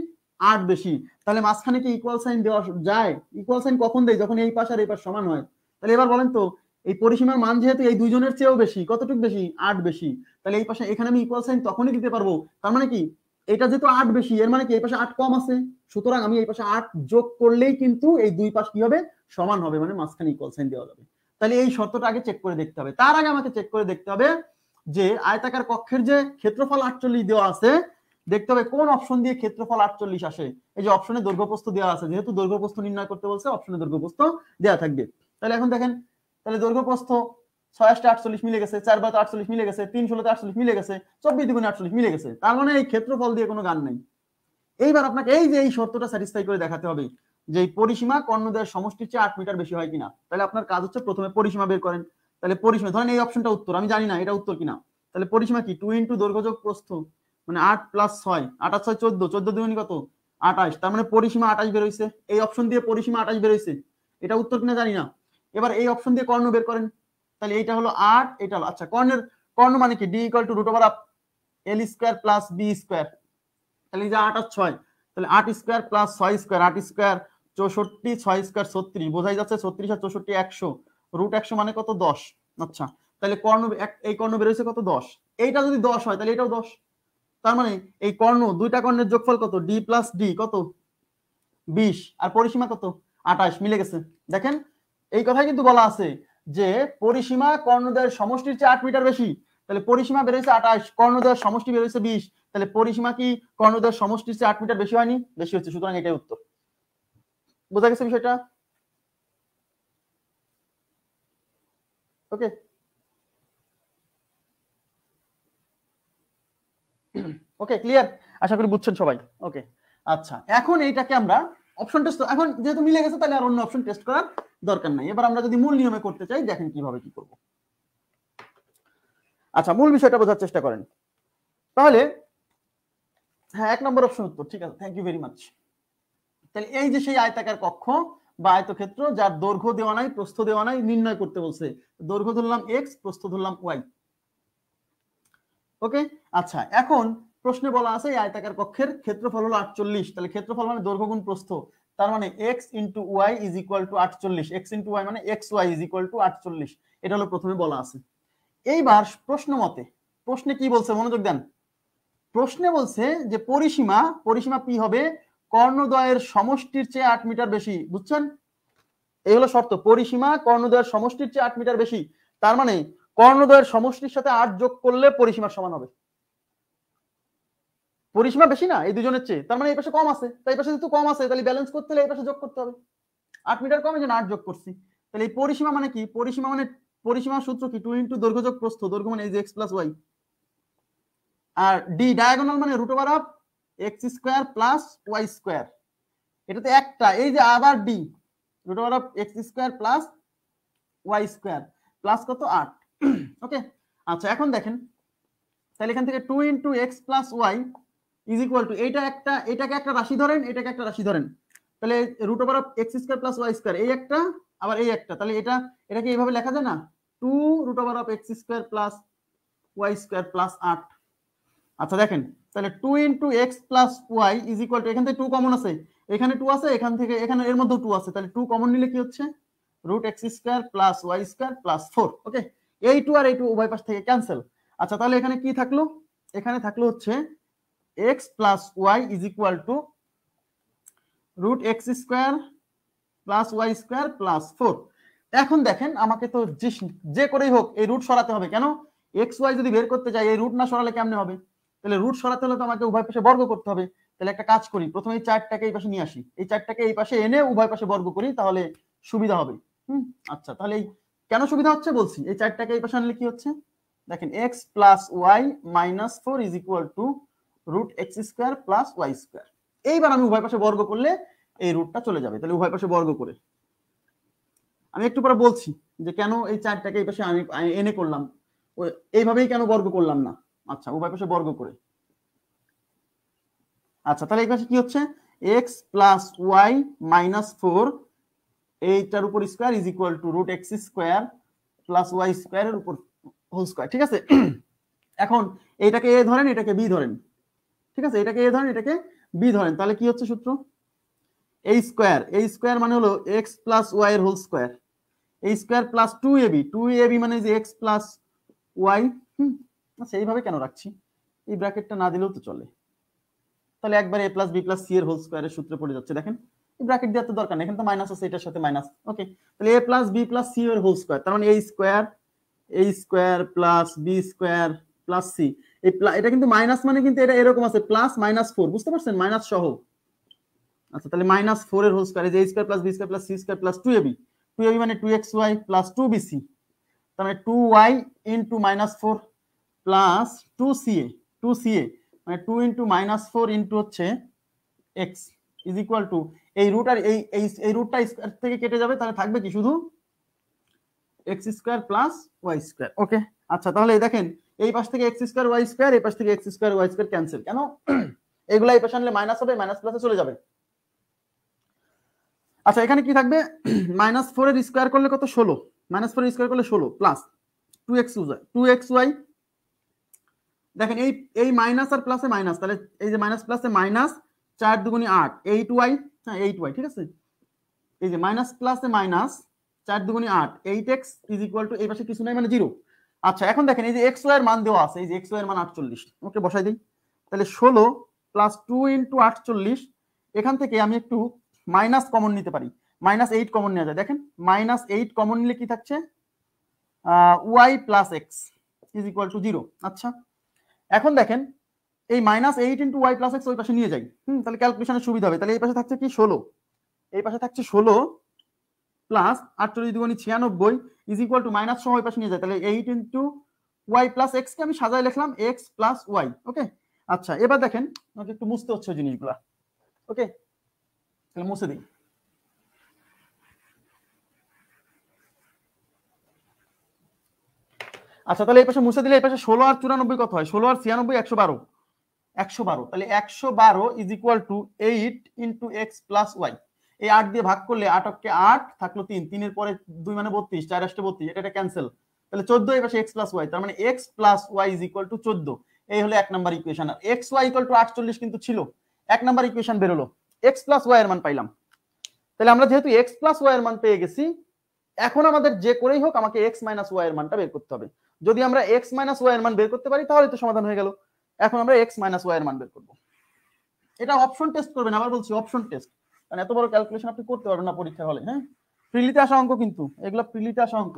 Speaker 1: 8 বেশি। তাহলে মাঝখানে কি ইকুয়াল সাইন দেওয়া যায়? ইকুয়াল সাইন কখন দেয়? যখন এই পাশ আর এই পাশ সমান হয়। তাহলে এবার বলেন তো, এই পরিসীমার মান যেহেতু এই দুইজনের চেয়েও বেশি, কতটুকু বেশি? 8 বেশি। তাহলে এই পাশে এখানে আমি ইকুয়াল সাইন তখনই দিতে পারবো। তার মানে কি, এটা যেহেতু 8 বেশি, এর মানে কি এই পাশে 8 কম আছে, সুতরাং আমি এই পাশে 8 যোগ করলেই কিন্তু এই দুই পাশ কি হবে? সমান হবে, মানে মাঝখানে ইকুয়াল সাইন দেওয়া যাবে। তাহলে এই শর্তটা আগে চেক করে দেখতে হবে। তার আগে আমাকে চেক করে দেখতে হবে যে আয়তাকার কক্ষের যে ক্ষেত্রফল 48 দেওয়া আছে, দেখতে হবে কোন অপশন দিয়ে ক্ষেত্রফল 48 আসে। এই যে অপশনে দৈর্ঘ্যপ্রস্থ দেওয়া আছে, যেহেতু দৈর্ঘ্যপ্রস্থ নির্ণয় করতে বলছে, অপশনে দৈর্ঘ্যপ্রস্থ দেওয়া থাকবে। তাহলে এখন দেখেন, তাহলে দৈর্ঘ্যপ্রস্থ 6 48 মিলে গেছে, 4 12 48 মিলে গেছে, 3 16 48 মিলে গেছে, 24 দ্বিগুণে 48 মিলে গেছে। তার মানে এই ক্ষেত্রফল দিয়ে কোনো গান নেই। এইবার আপনাকে এই যে এই শর্তটা স্যাটিসফাই করে দেখাতে হবে যে এই পরিসীমা কর্ণদ্বয়ের সমষ্টির চেয়ে 8 মিটার বেশি হয় কিনা। তাহলে আপনার কাজ হচ্ছে প্রথমে পরিসীমা বের করেন। তাহলে পরিসীমা, ধরেন এই অপশনটা উত্তর, আমি জানি না এটা উত্তর কিনা। তাহলে পরিসীমা কি? 2 ইন্টু দৈর্ঘ্য যোগ প্রস্থ, মানে 8 প্লাস 6, 8 আর 6 14, 14 দুগুণে কত? 28। তার মানে পরিসীমা 28 বের হইছে। এই অপশন দিয়ে পরিসীমা 28 বের হইছে, এটা উত্তর কিনা জানি না। এবার এই অপশন দিয়ে কর্ণ বের করেন। তাহলে এইটা হলো 8, এটা হলো, আচ্ছা কর্ণের কর্ণ মানে কি? D equal to root over of L square plus B square. তাহলে এই যে 8 আর 6, তাহলে 8 square plus 6 square, 8 square 64, 6 square 36, বোঝাই যাচ্ছে 36 আর 64 100, রুট 100 মানে কত? 10। আচ্ছা, তাহলে কর্ণ এই কর্ণ বের হইছে কত? 10। এইটা যদি 10 হয় তাহলে এটাও 10। তার মানে এই কর্ণ, দুইটা কর্ণের যোগফল কত? ডি প্লাস ডি কত? 20। আর পরিসীমা কত? 28, মিলে গেছে। দেখেন, এই কথাই কিন্তু বলা আছে যে পরিসীমা কর্ণদ্বয়ের সমষ্টির চেয়ে 8 মিটার বেশি। তাহলে পরিসীমা বের হইছে 28, কর্ণদ্বয়ের সমষ্টি বের হইছে 20, তাহলে পরিসীমা কি কর্ণদ্বয়ের সমষ্টির চেয়ে 8 মিটার বেশি হয়নি? বেশি হচ্ছে, সুতরাং এটাই উত্তর। বোঝা গেছে বিষয়টা? ওকে, ওকে ক্লিয়ার? আশা করি বুঝছেন সবাই। ওকে, আচ্ছা এখন এইটাকে আমরা অপশন টেস্ট, এখন যেহেতু মিলে গেছে তাহলে আর অন্য অপশন টেস্ট করার দরকার নাই। এবার আমরা যদি মূল নিয়মে করতে চাই, দেখেন কিভাবে কি করব। আচ্ছা, মূল বিষয়টা বোঝার চেষ্টা করেন। তাহলে হ্যাঁ, 1 নম্বর অপশন উত্তর, ঠিক আছে, থ্যাংক ইউ ভেরি মাচ। তাহলে এই যে সেই আয়তাকার কক্ষ বা আয়তক্ষেত্র যার দৈর্ঘ্য দেওয়া নাই, প্রস্থ দেওয়া নাই, নির্ণয় করতে বলছে। দৈর্ঘ্য ধরলাম x, প্রস্থ ধরলাম y। ওকে, আচ্ছা এখন প্রশ্নে বলা আছে এই আয়তাকার কক্ষের ক্ষেত্রফল হলো 48। তাহলে ক্ষেত্রফল মানে দৈর্ঘ্য গুণ প্রস্থ, তার মানে x into y is equal to 48। x into y মানে xy ইজ ইকুয়াল টু 48। এটা হলো প্রথমে বলা আছে। এইবার প্রশ্ন মতে, প্রশ্নে কি বলছে মনোযোগ দেন। প্রশ্নে বলছে যে পরিসীমা, পরিসীমা পি হবে কর্ণদ্বয়ের সমষ্টির চেয়ে 8 মিটার বেশি। বুঝছেন? এই হলো শর্ত, পরিসীমা কর্ণদ্বয়ের সমষ্টির চেয়ে 8 মিটার বেশি। তার মানে কর্ণদ্বয়ের সমষ্টির সাথে 8 যোগ করলে পরিসীমার সমান হবে। পরিসীমা বেশি না এই দুজনের চেয়ে, তার মানে এই পাশে কম আছে, তাই এই পাশে যেহেতু কম আছে তাহলে ব্যালেন্স করতে হলে এই পাশে যোগ করতে হবে। 8 মিটার কম, এই জন্য 8 যোগ করছি। তাহলে এই পরিসীমা মানে কি? পরিসীমা মানে, পরিসীমার সূত্র কি? 2 ইন্টু দৈর্ঘ্য যোগ প্রস্থ, দৈর্ঘ্য মানে এই যে x প্লাস y, আর ডি ডায়াগোনাল মানে root over of X square plus Y square. এটা তো একটা, এই যে আবার D root over of X square plus Y square plus কত? 8। ওকে, আচ্ছা এখন দেখেন, তাহলে এখান থেকে 2 into X plus Y is equal to, এইটা একটা, এটাকে একটা রাশি ধরেন, এটাকে একটা রাশি ধরেন। তাহলে root over of X square plus Y square, এই একটা আবার এই একটা, তাহলে এটাকে এইভাবে লেখা যায় না? 2 root over of X square plus Y square plus 8। আচ্ছা দেখেন, তাহলে 2 into X plus Y is equal to, এখান থেকে 2 কমন আছে, এখানে 2 আছে, এখান থেকে এখানে এর মধ্যেও 2 আছে, তাহলে 2 কমন নিলে কি হচ্ছে? Root X square plus Y square plus 4। Okay, এই 2 আর এই 2 উভয় পাশ থেকে ক্যান্সেল। আচ্ছা তাহলে এখানে কি থাকলো, এখানে থাকলো হচ্ছে x plus Y is equal to root X square plus Y square plus 4। এখন দেখেন আমাকে তো যে করেই হোক এই রুট সরাতে হবে। কেন, এক্স ওয়াই যদি বের করতে যাই এই রুট না সরালে কেমনে হবে? তাহলে রুট সরাতে হলে তো আমাকে উভয় পাশে বর্গ করতে হবে। তাহলে একটা কাজ করি, প্রথমে এই 4টাকে এই পাশে নিয়ে আসি, এই 4টাকে এই পাশে এনে উভয় পাশে বর্গ করি, তাহলে সুবিধা হবে। আচ্ছা তাহলে এই কেন সুবিধা হচ্ছে বলছি, এই 4টাকে এই পাশে আনলে কি হচ্ছে দেখেন, X plus Y minus 4 is equal to root X square plus Y square. এইবার আমি উভয় পাশে বর্গ করলে এই রুটটা চলে যাবে। তাহলে উভয় পাশে বর্গ করে আমি একটু পরে বলছি যে কেন এই 4টাকে এই পাশে আমি এনে করলাম, এইভাবেই কেন বর্গ করলাম না। আচ্ছা উভয় পাশে বর্গ করে, আচ্ছা তাহলে এই পাশে কি হচ্ছে, এক্স প্লাস ওয়াই মাইনাস 4 এইটার উপর square is equal to root X square plus Y স্কোয়ারের উপর হোল স্কোয়ার। ঠিক আছে, এখন এইটাকে এ ধরেন, এটাকে বি ধরেন। ঠিক আছে, এটাকে এ ধরেন, এটাকে বি ধরেন। তাহলে কি হচ্ছে সূত্র, এই স্কোয়ার মানে হলো এক্স প্লাস ওয়াই এর হোল স্কোয়ার, এই স্কোয়ার প্লাস 2ab মানে যে এক্স প্লাস ওয়াই। আচ্ছা এইভাবে কেন রাখছি, এই ব্র্যাকেটটা না দিলেও তো চলে। তাহলে একবার এ প্লাস বি প্লাস সি এর হোল স্কোয়ারের সূত্রে পড়ে যাচ্ছে। দেখেন এই ব্র্যাকেট দেওয়ার তো দরকার নেই, এখানে তো মাইনাস আছে, এটার সাথে মাইনাস। ওকে, তাহলে A plus B plus C এর হোল স্কোয়ার, তার মানে এই square plus B square plus C. এটা কিন্তু মাইনাস মানে কিন্তু এটা এরকম আছে প্লাস মাইনাস 4, বুঝতে পারছেন, মাইনাস সহ। আচ্ছা তাহলে মাইনাস 4 এর হোল স্কোয়ার, এই যে square plus B square plus C square plus 2ab মানে 2xy প্লাস 2bc, তার মানে 2y into minus 4 plus 2ca মানে 2 ইনটু মাইনাস 4 ইনটু হচ্ছে x ইজ ইকুয়াল টু এই রুট আর এই রুটটা স্কয়ার থেকে কেটে যাবে, তাহলে থাকবে কি শুধু x square plus y square. Okay, আচ্ছা তাহলে দেখেন এই পাশ থেকে x স্কয়ার y স্কয়ার, এই পাশ থেকে x square y square cancel. কেন, এগুলা এই পাশে আনলে মাইনাস হবে, মাইনাস প্লাসে চলে যাবে। আচ্ছা এখানে কি থাকবে, মাইনাস 4 এর স্কয়ার করলে কত, 16, মাইনাস 4 এর স্কয়ার করলে 16 প্লাস 2xy। দেখেন এই মাইনাস আর প্লাসে মাইনাস, তাহলে এই যে মাইনাস প্লাসে মাইনাস 4 দুগুণে 8 8y, হ্যাঁ 8y। ঠিক আছে, এই যে মাইনাস প্লাসে মাইনাস 4 দুগুণে 8 8x ইজ ইকুয়াল টু এই পাশে কিছু নাই মানে 0। আচ্ছা এখন দেখেন এই যে xy এর মান দেওয়া আছে, এই যে xy এর মান 48। ওকে বসাই দিই, তাহলে 16 প্লাস 2 ইনটু 48, এখান থেকে আমি একটু মাইনাস কমন নিতে পারি, মাইনাস 8 কমন নেওয়া যায়। দেখেন মাইনাস 8 কমন নিলে কি থাকছে, y plus x is equal to 0। আচ্ছা এখন দেখেন এই minus 8 into Y plus X ওই পাশে নিয়ে যাই, তাহলে ক্যালকুলেশনের সুবিধা হবে। তাহলে এই পাশে থাকছে কি 16, এই পাশে থাকছে 16 প্লাস 48 দুগুণে 96 ইজ ইকুয়াল টু মাইনাস সহ ওই পাশে নিয়ে যায়, তাহলে 8 ইন্টু ওয়াই প্লাস এক্স কে আমি সাজায় লিখলাম এক্স প্লাস ওয়াই। ওকে, আচ্ছা এবার দেখেন আমাকে একটু মুছতে হচ্ছে জিনিসগুলা। ওকে, তাহলে মুছে দিই। আচ্ছা তাহলে এই পাশে মুছে দিলে এই পাশে 16 আর 94 কত হয়, 16 আর 96 112। তাহলে 112 is equal to 8 into X plus Y. এই 8 দিয়ে ভাগ করলে 8 কে 8 থাকলো 3, 3 এর পরে 2 মানে 32, 4 আসতে 32, এটা ক্যান্সেল। তাহলে 14 এই পাশে এক্স প্লাস ওয়াই, তার মানে X plus Y is equal to 14। এই হলো 1 নাম্বার ইকুয়েশন। আর এক্স ওয়াই ইকুয়াল টু 48 কিন্তু ছিল, 1 নাম্বার ইকুয়েশন বেরোলো, এক্স প্লাস ওয়াই এর মান পাইলাম। তাহলে আমরা যেহেতু এক্স প্লাস ওয়াই এর মান পেয়ে গেছি, এখন আমাদের যে করেই হোক আমাকে এক্স মাইনাস ওয়াই এর মানটা বের করতে হবে। যদি আমরা এক্স মাইনাস ওয়াই এর মান বের করতে পারি তাহলে তো সমাধান হয়ে গেল। এখন আমরা এক্স মাইনাস ওয়াই এর মান বের করব। এটা অপশন টেস্ট করবেন, আবার বলছি অপশন টেস্ট, কারণ এত বড় ক্যালকুলেশন আপনি করতে পারবেন না পরীক্ষার হলে। হ্যাঁ, প্রিলিতে আসা অঙ্ক কিন্তু এগুলো প্রিলিতে আসা অঙ্ক।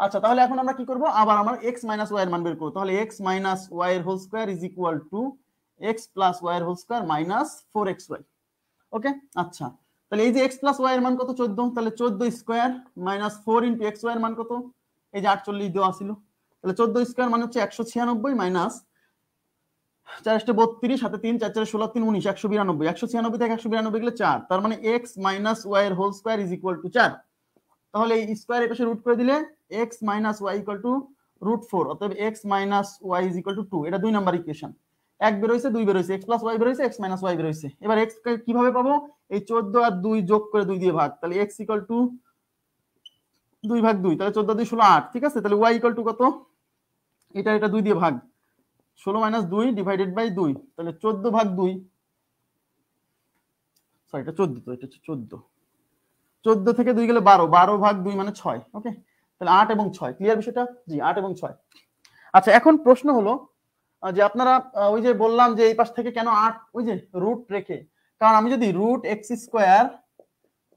Speaker 1: আচ্ছা তাহলে এখন আমরা কি করব, আবার আমার এক্স মাইনাস ওয়াই এর মান বের করব। তাহলে এক্স মাইনাস ওয়াই এর whole square is equal to X plus Y এর whole square minus 4xy। Okay, আচ্ছা তাহলে এই যে x প্লাস y এর মান কত, 14, তাহলে 14 স্কয়ার মাইনাস 4 ইনটু xy এর মান কত, এই যে 48 দেওয়া ছিল, তাহলে 14 স্কয়ার মানে হচ্ছে 196 মাইনাস 4 32 সাথে 3 4 4 16 3 19 192, 196 থেকে 192 গেলে 4, তার মানে x মাইনাস y এর whole square is equal to 4। তাহলে এই স্কয়ার এর পাশে রুট করে দিলে x minus y equal to √4, অতএব x minus y is equal two 2। এটা 2 নাম্বার ইকুয়েশন। 1 বের হইছে, 2 বের হইছে, x প্লাস y বের হইছে, x মাইনাস y বের হইছে। এবার x কে কিভাবে পাবো, এই 14 আর 2 যোগ করে 2 দিয়ে ভাগ, তাহলে x ইকুয়াল টু 2 ভাগ 2, তাহলে 14 2 16 8। ঠিক আছে, তাহলে y ইকুয়াল টু কত, এটা 2 দিয়ে ভাগ, 16 মাইনাস 2 ডিভাইডেড বাই 2, তাহলে 14 ভাগ 2, সরি এটা 14, তো এটা হচ্ছে 14 থেকে 2 গেলে 12, 12 ভাগ 2 মানে 6। ওকে, তাহলে 8 এবং 6 ক্লিয়ার বিষয়টা? জি 8 এবং 6। আচ্ছা এখন প্রশ্ন হলো যে আপনারা ওই যে বললাম যে এই পাশ থেকে কেন 8 ওই যে রুট রেখে, কারণ আমি যদি root X square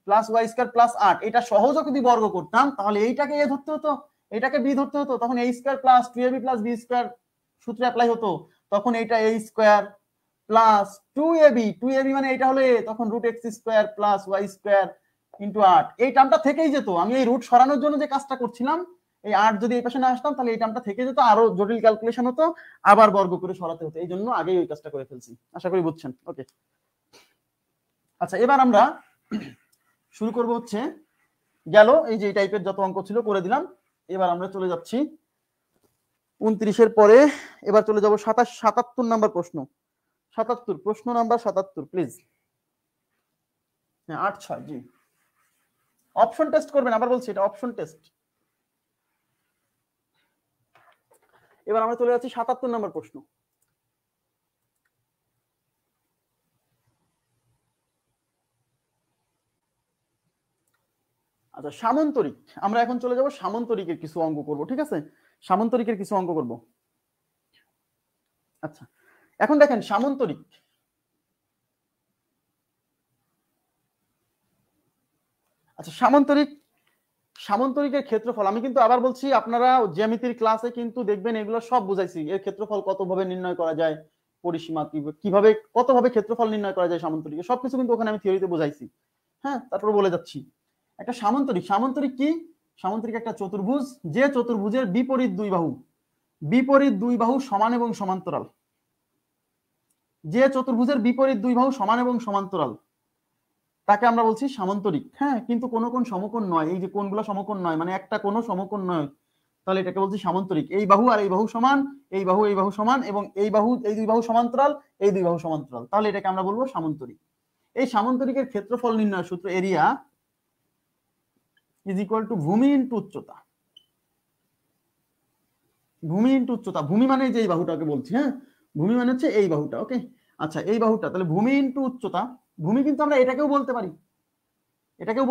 Speaker 1: plus Y square plus 8 এটা সহজ যদি বর্গ করতাম তাহলে এইটাকে এ ধরতে হতো, এটাকে বি ধরতে হতো, তখন a square plus 2ab plus b square সূত্র অ্যাপ্লাই হতো, তখন এইটা a স্কয়ার প্লাস 2ab মানে এটা হলো a, তখন root X square plus Y square into 8 এই টার্মটা থেকেই যেত। আমি এই রুট সরানোর জন্য যে কাজটা করছিলাম, এই 8 যদি এই পাশে না আসতাম তাহলে এই টার্মটা থেকে যেত, আরো জটিল ক্যালকুলেশন হতো, আবার বর্গ করে সরাতে হতো, এই জন্য আগেই ওই কাজটা করে ফেলছি। আশা করি বুঝছেন। ওকে আচ্ছা এবার আমরা শুরু করব হচ্ছে গেল এই যে এই টাইপের যত অঙ্ক ছিল করে দিলাম। এবার আমরা চলে যাচ্ছি 29-এর পরে, এবার চলে যাব 77 নাম্বার প্রশ্ন। 77 প্রশ্ন নাম্বার 77 প্লিজ। হ্যাঁ 8-6 জি অপশন টেস্ট করবেন, আবার বলছি এটা অপশন টেস্ট। এবার আমরা চলে যাচ্ছি 77 নাম্বার প্রশ্ন। আচ্ছা সামন্তরিক, আমরা এখন চলে যাব সামন্তরিকের কিছু অঙ্ক করব, ঠিক আছে? সামন্তরিকের কিছু অঙ্ক করব। আচ্ছা এখন দেখেন সামন্তরিক, আচ্ছা সামন্তরিকের ক্ষেত্রফল আমি কিন্তু আবার বলছি, আপনারা জ্যামিতির ক্লাসে কিন্তু দেখবেন এগুলো সব বুঝাইছি, এর ক্ষেত্রফল কতভাবে নির্ণয় করা যায়, পরিসীমা কিভাবে কতভাবে ক্ষেত্রফল নির্ণয় করা যায় সামন্তরিকে, সবকিছু কিন্তু ওখানে আমি থিওরিতে বুঝাইছি। হ্যাঁ তারপর বলে যাচ্ছি একটা সামন্তরিক। সামন্তরিক কি? সামন্তরিক একটা চতুর্ভুজ, যে চতুর্ভুজের বিপরীত দুই বাহু সমান এবং সমান্তরাল, যে চতুর্ভুজের বিপরীত দুই বাহু সমান এবং সমান্তরাল তাকে আমরা বলছি সামান্তরিক। হ্যাঁ কিন্তু কোন কোন সমকোণ নয়, এই যে কোণগুলো সমকোণ নয়, মানে একটা কোন সমকোণ নয়, তাহলে এটাকে বলছি সামান্তরিক। এই বাহু আর এই বাহু সমান, এই বাহু সমান, এবং এই দুই বাহু সমান্তরাল, এই দুই বাহু সমান্তরাল, তাহলে এটাকে আমরা বলবো সামান্তরিক। এই সামান্তরিকের ক্ষেত্রফল নির্ণয় সূত্র এরিয়া ইজ ইকুয়াল টু ভূমি ইনটু উচ্চতা। ভূমি ইনটু উচ্চতা, ভূমি মানে যে এই বাহুটাকে বলছি, হ্যাঁ ভূমি মানে হচ্ছে এই বাহুটা। ওকে আচ্ছা এই বাহুটা, তাহলে ভূমি ইনটু উচ্চতা। ভূমি কিন্তু আমরা এটাকেও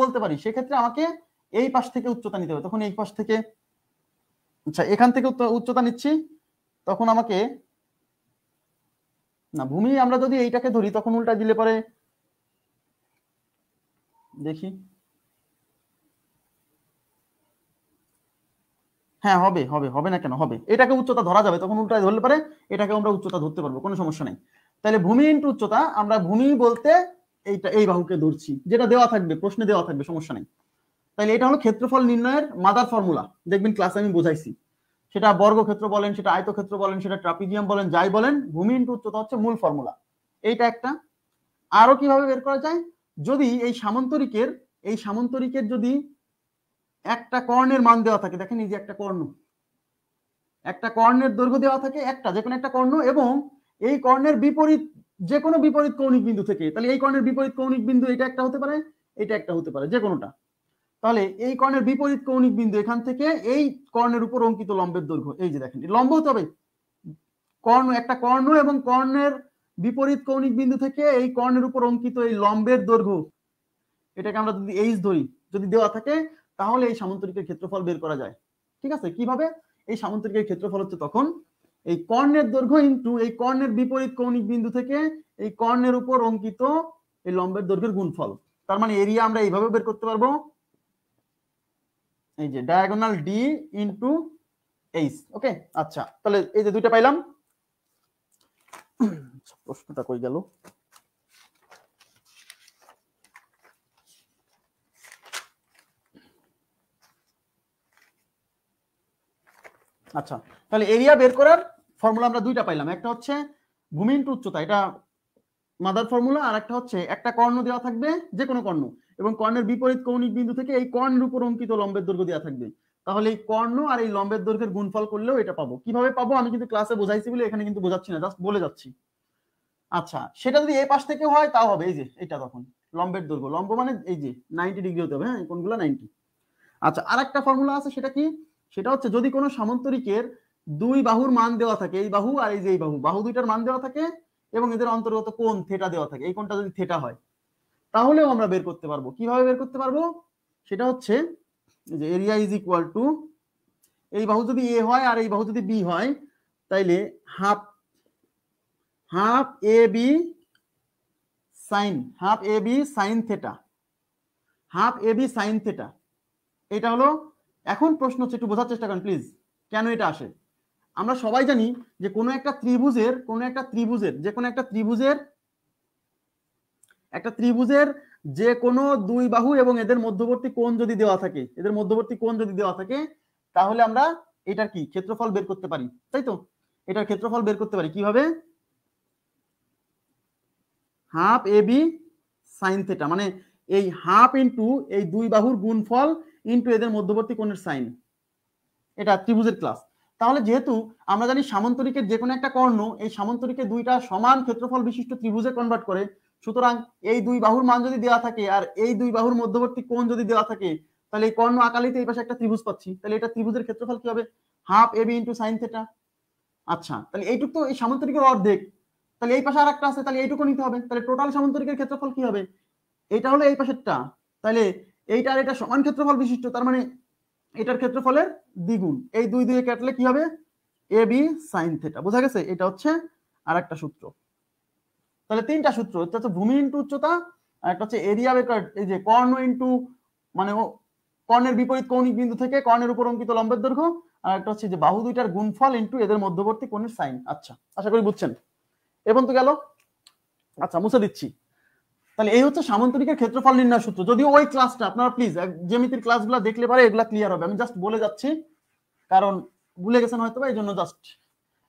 Speaker 1: বলতে পারি, সেক্ষেত্রে আমাকে এই পাশ থেকে উচ্চতা নিতে হবে, তখন এই পাশ থেকে, আচ্ছা এখান থেকে উচ্চতা নিচ্ছি, তখন আমাকে না ভূমি আমরা যদি এইটাকে ধরি তখন উল্টা দিলে পরে দেখি, হ্যাঁ হবে হবে হবে না কেন হবে, এটাকে উচ্চতা ধরা যাবে, তখন উল্টা ধরলে পারে এটাকে আমরা উচ্চতা ধরতে পারবো, কোনো সমস্যা নেই। তাহলে ভূমি ইনটু উচ্চতা, আমরা ভূমি বলতে এইটা এই বাহুকে ধরছি, যেটা দেওয়া থাকবে প্রশ্নে দেওয়া থাকবে, সমস্যা নেই। তাহলে এটা হলো ক্ষেত্রফল নির্ণয়ের মাদার ফর্মুলা, দেখবেন ক্লাসে আমি বোঝাইছি, সেটা বর্গক্ষেত্র বলেন, সেটা আয়তক্ষেত্র বলেন, সেটা ট্রাপিজিয়াম বলেন, যাই বলেন, ভূমি ইনটু উচ্চতা হচ্ছে মূল ফর্মুলা। এইটা একটা। আরো কিভাবে বের করা যায়, যদি এই সামন্তরিকের যদি একটা কর্ণের মান দেওয়া থাকে, দেখেন এই যে একটা কর্ণের দৈর্ঘ্য দেওয়া থাকে, একটা যে কোনো একটা কর্ণ, এবং এই কর্ণের বিপরীত যে কোনো বিপরীত কৌণিক বিন্দু থেকে, তাহলে এই কর্ণের বিপরীত কৌণিক বিন্দু এটা একটা হতে পারে, এটা একটা হতে পারে, যে কোনোটা, তাহলে এই কর্ণের বিপরীত কৌণিক বিন্দু এখান থেকে এই কর্ণের উপর অঙ্কিত লম্বের দৈর্ঘ্য, এই যে দেখেন লম্ব হতে হবে, একটা কর্ণ এবং কর্ণের বিপরীত কৌণিক বিন্দু থেকে এই কর্ণের উপর অঙ্কিত এই লম্বের দৈর্ঘ্য, এটাকে আমরা যদি এইচ ধরি, যদি দেওয়া থাকে, তাহলে এই সামন্তরিকের ক্ষেত্রফল বের করা যায়। ঠিক আছে, কিভাবে? এই সামন্তরিকের ক্ষেত্রফল হচ্ছে তখন এই কর্ণের দৈর্ঘ্য ইনটু এই কর্ণের বিপরীত কৌণিক বিন্দু থেকে এই কর্ণের উপর অঙ্কিত এই লম্বের দৈর্ঘ্যের গুণফল। তার মানে এরিয়া আমরা এইভাবে বের করতে পারবো, এই যে ডায়াগোনাল ডি ইনটু এইচ। ওকে আচ্ছা তাহলে এই যে দুইটা পাইলাম। প্রশ্নটা কই গেল? আচ্ছা তাহলে এরিয়া বের করার ফর্মুলা আমরা দুইটা পাইলাম, একটা হচ্ছে ভূমি ইনটু উচ্চতা, এটা মাদার ফর্মুলা, আর একটা হচ্ছে একটা কর্ণ দেওয়া থাকবে, যে কোনো কর্ণ, এবং কর্ণের বিপরীত কৌণিক বিন্দু থেকে এই কর্ণের উপর অঙ্কিত লম্বের দৈর্ঘ্য দেওয়া থাকবে, তাহলে এই কর্ণ আর এই লম্বের দৈর্ঘ্যের গুণফল করলেও এটা পাবো। কিভাবে পাবো আমি কিন্তু ক্লাসে বোঝাইছি বলে এখানে কিন্তু বোঝাচ্ছি না, জাস্ট বলে যাচ্ছি। আচ্ছা সেটা যদি এই পাশ থেকে হয় তাও হবে, এই যে এটা তখন লম্বের দৈর্ঘ্য, লম্ব মানে এই যে 90 ডিগ্রি হতে হবে, হ্যাঁ কোনগুলো 90। আচ্ছা আরেকটা ফর্মুলা আছে, সেটা কি? সেটা হচ্ছে যদি কোনো সামন্তরিকের দুই বাহুর মান দেওয়া থাকে, এই বাহু আর এই যে এই বাহু দুইটার মান দেওয়া থাকে, এবং এদের অন্তর্গত কোণ থিটা দেওয়া থাকে, এই কোণটা যদি থিটা হয় তাহলেও আমরা বের করতে পারবো। কিভাবে বের করতে পারবো? সেটা হচ্ছে যে এরিয়া ইজ ইকুয়াল টু, এই বাহু যদি এ হয় আর এই বাহু যদি বি হয়, তাইলে half A B sine theta, half A B sine theta. এটা হলো, এখন প্রশ্ন হচ্ছে, একটু বোঝার চেষ্টা করেন প্লিজ, কেন এটা আসে। আমরা সবাই জানি যে কোনো একটা ত্রিভুজের যে কোনো দুই বাহু এবং এদের মধ্যবর্তী কোণ যদি দেওয়া থাকে, তাহলে আমরা এটার কি ক্ষেত্রফল বের করতে পারি, তাই তো? এটার ক্ষেত্রফল বের করতে পারি কিভাবে? Half A B sine theta, মানে এই হাফ ইন্টু এই দুই বাহুর গুণফল ইন্টু এদের মধ্যবর্তী কোণের সাইন। এটা ত্রিভুজের ক্লাস। তাহলে যেহেতু আমরা জানি সামান্তরিকের যে কোনো একটা কর্ণ এই সামান্তরিকের দুইটা সমান ক্ষেত্রফল বিশিষ্ট ত্রিভুজে কনভার্ট করে, সুতরাং এই দুই বাহুর মান যদি দেওয়া থাকে আর এই দুই বাহুর মধ্যবর্তী কোণ যদি দেওয়া থাকে, তাহলে এই কর্ণ আকালিতে এই পাশে একটা ত্রিভুজ পাচ্ছি, তাহলে এটা ত্রিভুজের ক্ষেত্রফল কি হবে? Half A B into sine theta. আচ্ছা, তাহলে এইটুকু তো এই সামান্তরিকের অর্ধেক, তাহলে এই পাশে আর একটা আছে, তাহলে এইটুকু নিতে হবে, তাহলে টোটাল সামান্তরিকের ক্ষেত্রফল কি হবে? এটা হলো এই পাশেরটা, তাহলে এইটা আর এটা সমান ক্ষেত্রফল বিশিষ্ট, তার মানে এটার ক্ষেত্রফলের দ্বিগুণ। এই দুই দুই কাটলে কি হবে? A B sine theta. বোঝা গেছে? এটা হচ্ছে আর একটা সূত্র। তাহলে তিনটা সূত্র, একটা হচ্ছে ভূমি ইন্টু উচ্চতা, আর একটা হচ্ছে এরিয়া বের করার, এই যে কর্ণ ইন্টু মানে কর্ণের বিপরীত কৌণিক বিন্দু থেকে কর্ণের উপর অঙ্কিত লম্বের দৈর্ঘ্য, আর একটা হচ্ছে যে বাহু দুইটার গুণফল ইন্টু এদের মধ্যবর্তী কোণের সাইন। আচ্ছা, আশা করি বুঝছেন। এবং তো গেল। আচ্ছা, মুছে দিচ্ছি। তাহলে এই হচ্ছে সামান্তরিকের ক্ষেত্রফল নির্ণয় সূত্র। যদিও ওই ক্লাসটা আপনারা প্লিজ জ্যামিতির ক্লাসগুলো দেখলে পারে এগুলা ক্লিয়ার হবে, আমি জাস্ট বলে যাচ্ছি, কারণ ভুলে গেছেন হয়তো, এই জন্য জাস্ট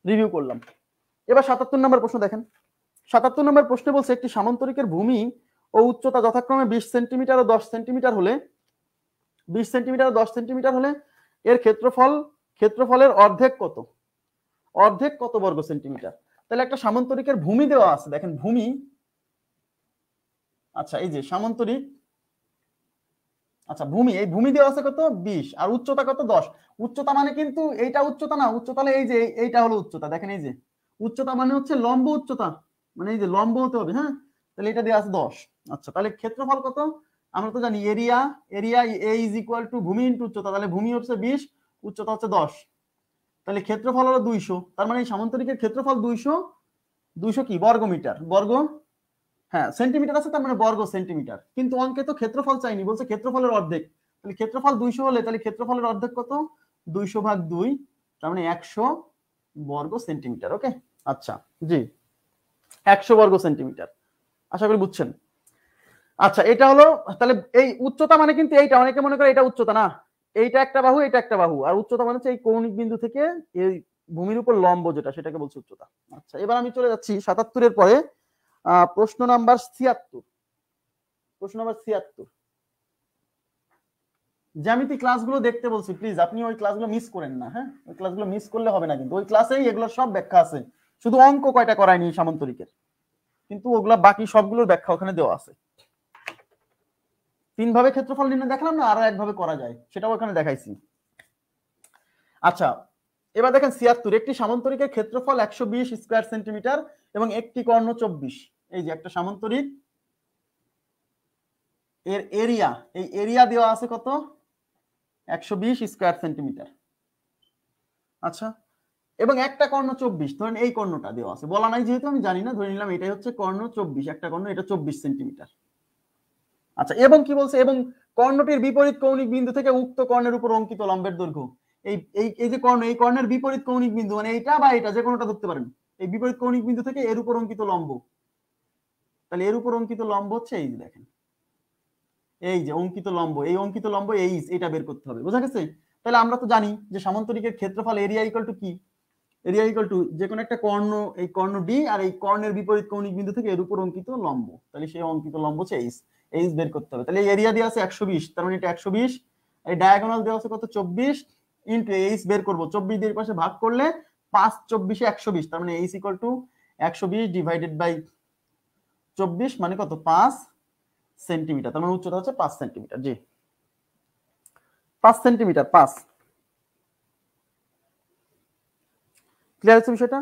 Speaker 1: রিভিউ করলাম। এবার ৭৭ নম্বর প্রশ্ন দেখেন। ৭৭ নম্বর প্রশ্নে বলছে একটি সামান্তরিকের ভূমি ও উচ্চতা যথাক্রমে 20 সেন্টিমিটার ও 10 সেন্টিমিটার হলে 20 সেন্টিমিটার ও 10 সেন্টিমিটার হলে এর ক্ষেত্রফলের অর্ধেক কত বর্গ সেন্টিমিটার। তাহলে একটা সামান্তরিকের ভূমি দেওয়া আছে, দেখেন ভূমি। আচ্ছা, এই যে সামান্তরিক, আচ্ছা ভূমি, এই ভূমি দেওয়া আছে কত? 20, আর উচ্চতা কত? 10। উচ্চতা মানে কিন্তু এইটা উচ্চতা না, উচ্চতা হলে এই যে এইটা হলো উচ্চতা। দেখেন এই যে উচ্চতা মানে হচ্ছে লম্ব উচ্চতা, মানে এই যে লম্ব হতে হবে, হ্যাঁ। তাহলে এটা দেওয়া আছে 10। আচ্ছা, তাহলে ক্ষেত্রফল কত? আমরা তো জানি area A is equal two ভূমি ইন্টু উচ্চতা, তাহলে ভূমি হচ্ছে 20, উচ্চতা হচ্ছে 10, তাহলে ক্ষেত্রফল হলো 200। তার মানে এই সামান্তরিকের ক্ষেত্রফল 200 কি বর্গমিটার, হ্যাঁ সেন্টিমিটার আছে, তার মানে বর্গ সেন্টিমিটার। কিন্তু অঙ্কে তো ক্ষেত্রফল চাইনি, বলছে ক্ষেত্রফলের অর্ধেক। তাহলে ক্ষেত্রফল 200 হলে তাহলে ক্ষেত্রফলের অর্ধেক কত? 200/2, তার মানে 100 বর্গ সেন্টিমিটার। ওকে, আচ্ছা জি, 100 বর্গ সেন্টিমিটার। আশা করি বুঝছেন। আচ্ছা, এটা হলো, তাহলে এই উচ্চতা মানে কিন্তু এইটা, অনেকে মনে করে এটা উচ্চতা না, এইটা একটা বাহু, এটা একটা বাহু, আর উচ্চতা মানে হচ্ছে এই কৌণিক বিন্দু থেকে এই ভূমির উপর লম্ব যেটা, সেটাকে বলছে উচ্চতা। আচ্ছা, এবার আমি চলে যাচ্ছি ৭৭ এর পরে প্রশ্ন নাম্বার 76। জ্যামিতি ক্লাসগুলো দেখতে বলছি, প্লিজ আপনি ওই ক্লাসগুলো মিস করেন না, হ্যাঁ, ওই ক্লাসগুলো মিস করলে হবে না, কিন্তু ওই ক্লাসেই এগুলো সব ব্যাখ্যা আছে। শুধু অঙ্ক কয়টা করায়নি সামান্তরিকের, কিন্তু ওগুলা বাকি সবগুলোর ব্যাখ্যা ওখানে দেওয়া আছে। 3 ভাবে ক্ষেত্রফল নির্ণয় দেখালাম না, আরো একভাবে করা যায়, সেটাও ওখানে দেখাইছি। আচ্ছা, এবার দেখেন 76, একটি সামান্তরিকের ক্ষেত্রফল 120 স্কয়ার সেন্টিমিটার এবং একটি কর্ণ 24। এই যে একটা সামান্তরিক, এর এরিয়া, এই এরিয়া দেওয়া আছে কত? 120 স্কয়ার সেন্টিমিটার। আচ্ছা, এবং একটা কর্ণ 24, ধরেন এই কর্ণটা দেওয়া আছে, বলা নাই যেহেতু আমি জানি না, ধরে নিলাম এটাই হচ্ছে কর্ণ 24, একটা কর্ণ, এটা 24 সেন্টিমিটার। আচ্ছা, এবং কি বলছে? এবং কর্ণটির বিপরীত কৌণিক বিন্দু থেকে উক্ত কর্ণের উপর অঙ্কিত লম্বের দৈর্ঘ্য। এই যে কর্ণ, এই কর্ণের বিপরীত কৌণিক বিন্দু, মানে এইটা বা এটা যে কোনোটা ধরতে পারেন, এই বিপরীত কৌণিক বিন্দু থেকে এর উপর অঙ্কিত লম্ব, তাহলে এর উপর অঙ্কিত লম্ব হচ্ছে এই যে দেখেন, এই যে অঙ্কিত লম্ব, এই অঙ্কিত লম্ব এটা বের করতে হবে। বোঝা গেছে? তাহলে আমরা তো জানি যে সামান্তরিকের ক্ষেত্রফল এরিয়া ইকুয়াল টু কি? এরিয়া ইকুয়াল টু যে কোনো একটা কর্ণ, এই কর্ণ ডি আর এই কর্ণের বিপরীত কৌণিক বিন্দু থেকে এর উপর অঙ্কিত লম্ব, তাহলে সেই অঙ্কিত লম্ব হচ্ছে এইচ বের করতে হবে। তাহলে এরিয়া দেওয়া আছে 120, তার মানে এটা 120, এই ডায়াগোনাল দেওয়া আছে কত? 24 ইনটু এইচ বের করব, 24 দিয়ে পাশে ভাগ করলে 5 24 120, তার মানে H equal to 120 divided by 24, মানে কত? 5 সেন্টিমিটার। তার মানে উচ্চতা হচ্ছে 5 সেন্টিমিটার। জি, 5 সেন্টিমিটার, 5। ক্লিয়ার হচ্ছে বিষয়টা?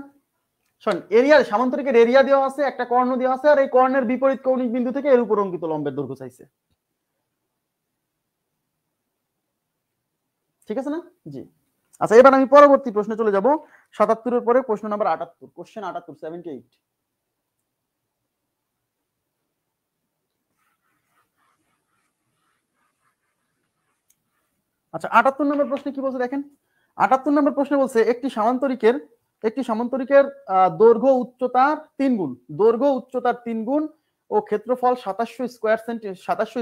Speaker 1: শোন, এরিয়া, সামান্তরিকের এরিয়া দেওয়া আছে, একটা কর্ণ দেওয়া আছে, আর এই কর্ণের বিপরীত কৌণিক বিন্দু থেকে এর উপর অঙ্কিত লম্বের দৈর্ঘ্য চাইছে। ঠিক আছে না? জি। আচ্ছা, এবার আমি পরবর্তী প্রশ্নে চলে যাব। ৭৭ এর পরে প্রশ্ন নাম্বার ৭৮, কোশ্চেন ৭৮, 78। আচ্ছা, ৭৮ নম্বর প্রশ্নে কি বলছে দেখেন। ৭৮ নম্বর প্রশ্নে বলছে একটি সামান্তরিকের দৈর্ঘ্য উচ্চতার 3 গুণ, দৈর্ঘ্য উচ্চতার 3 গুণ ও ক্ষেত্রফল ২৭০০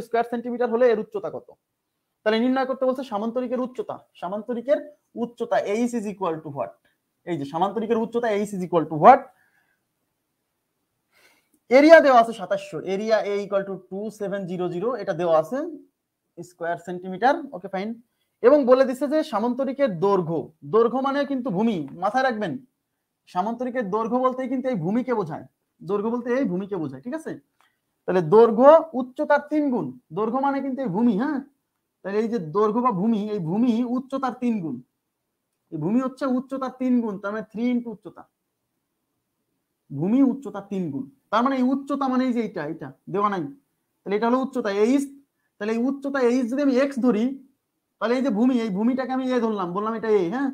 Speaker 1: স্কয়ার সেন্টিমিটার হলে এর উচ্চতা কত? তাহলে নির্ণয় করতে বলছে সামান্তরিকের উচ্চতা। সামান্তরিকের উচ্চতা h is equal two what? এই যে সামান্তরিকের উচ্চতা h is equal two what? Area দেওয়া আছে ২৭০০, এরিয়া a ইকুয়াল টু 2700, এটা দেওয়া আছে স্কয়ার সেন্টিমিটার। Okay fine. এবং বলে দিচ্ছে যে সামান্তরিকের দৈর্ঘ্য, দৈর্ঘ্য মানে কিন্তু ভূমি, মাথায় রাখবেন। সামান্তরিকের দৈর্ঘ্য বলতে কিন্তু এই ভূমিকে বোঝায়, দৈর্ঘ্য বলতে এই ভূমিকে বোঝায়, ঠিক আছে? তাহলে দৈর্ঘ্য উচ্চতার 3 গুণ, দৈর্ঘ্য মানে কিন্তু এই ভূমি, হ্যাঁ। তাহলে এই যে দৈর্ঘ্য বা ভূমি, এই ভূমি উচ্চতার 3 গুণ, এই ভূমি হচ্ছে উচ্চতার 3 গুণ, তার মানে 3 ইনটু উচ্চতা, ভূমি উচ্চতার 3 গুণ। তার মানে এই উচ্চতা মানে এই যে এটা দেওয়া নাই, তাহলে এটা হলো উচ্চতা h। তাহলে এই উচ্চতা h যদি আমি x ধরি, তাহলে এই যে ভূমি, এই ভূমিটাকে আমি এ ধরলাম, বললাম এটা এ, হ্যাঁ,